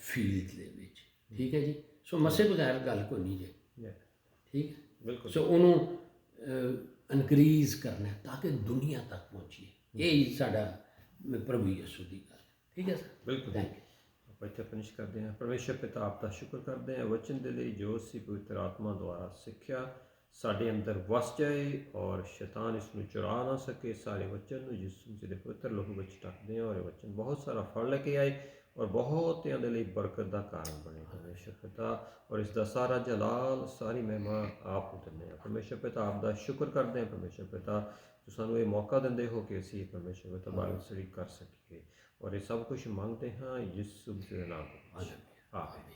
ਫੀਲਡ ਦੇ ਵਿੱਚ। ਠੀਕ ਹੈ ਜੀ। ਸੋ ਮਸੇ ਬਗੈਰ ਗੱਲ ਕੋਈ ਨਹੀਂ ਜੀ। ਠੀਕ ਹੈ, ਬਿਲਕੁਲ। ਸੋ ਉਹਨੂੰ ਇਨਕਰੀਜ਼ ਕਰਨਾ ਤਾਂ ਕਿ ਦੁਨੀਆ ਤੱਕ ਪਹੁੰਚੀਏ। ਇਹ ਹੀ ਸਾਡਾ ਪ੍ਰਭੂ ਯਿਸੂ ਦੀ ਗੱਲ। ਠੀਕ ਹੈ ਸਰ, ਬਿਲਕੁਲ। Thank you. ਆਪਾਂ ਇੱਥੇ ਫਿਨਿਸ਼ ਕਰਦੇ ਹਾਂ। ਪਰਮੇਸ਼ਰ ਪਿਤਾ ਆਪ ਦਾ ਸ਼ੁਕਰ ਕਰਦੇ ਹਾਂ ਵਚਨ ਦੇ ਲਈ ਜੋ ਅਸੀਂ ਪਵਿੱਤਰ ਆਤਮਾ ਦੁਆਰਾ ਸਿੱਖਿਆ ਸਾਡੇ ਅੰਦਰ ਵਸ ਜਾਏ ਔਰ ਸ਼ੈਤਾਨ ਇਸ ਨੂੰ ਚੁਰਾ ਨਾ ਸਕੇ। ਸਾਰੇ ਵਚਨ ਨੂੰ ਯਿਸੂ ਮਸੀਹ ਦੇ ਪਵਿੱਤਰ ਲਹੂ ਵਿੱਚ ਢੱਕਦੇ ਹਾਂ ਔਰ ਇਹ ਵਚਨ ਬਹੁਤ ਸਾਰਾ ਫਲ ਲੈ ਕੇ ਆਏ ਔਰ ਬਹੁਤਿਆਂ ਦੇ ਲਈ ਬਰਕਤ ਦਾ ਕਾਰਨ ਬਣੇ। ਪਰਮੇਸ਼ਰ ਪਿਤਾ ਔਰ ਇਸ ਦਾ ਸਾਰਾ ਜਲਾਲ ਸਾਰੀ ਮਹਿਮਾ ਆਪ ਨੂੰ ਦਿੰਦੇ ਹਾਂ। ਪਰਮੇਸ਼ਰ ਪਿਤਾ ਆਪ ਦਾ ਸ਼ੁਕਰ ਕਰਦੇ ਹਾਂ। ਪਰਮੇਸ਼ਰ ਪਿਤਾ ਜੋ ਸਾਨੂੰ ਇਹ ਮੌਕਾ ਦਿੰਦੇ ਹੋ ਕਿ ਅਸੀਂ ਪਰਮੇਸ਼ਰ ਪਿਤਾ ਬਾਈਬਲ ਸਟੱਡੀ ਕਰ ਸਕੀਏ ਔਰ ਇਹ ਸਭ ਕੁਝ ਮੰਗਦੇ ਹਾਂ ਯਿਸੂ ਦੇ ਨਾਮ ਵਿੱਚ। ਆਮੀਨ।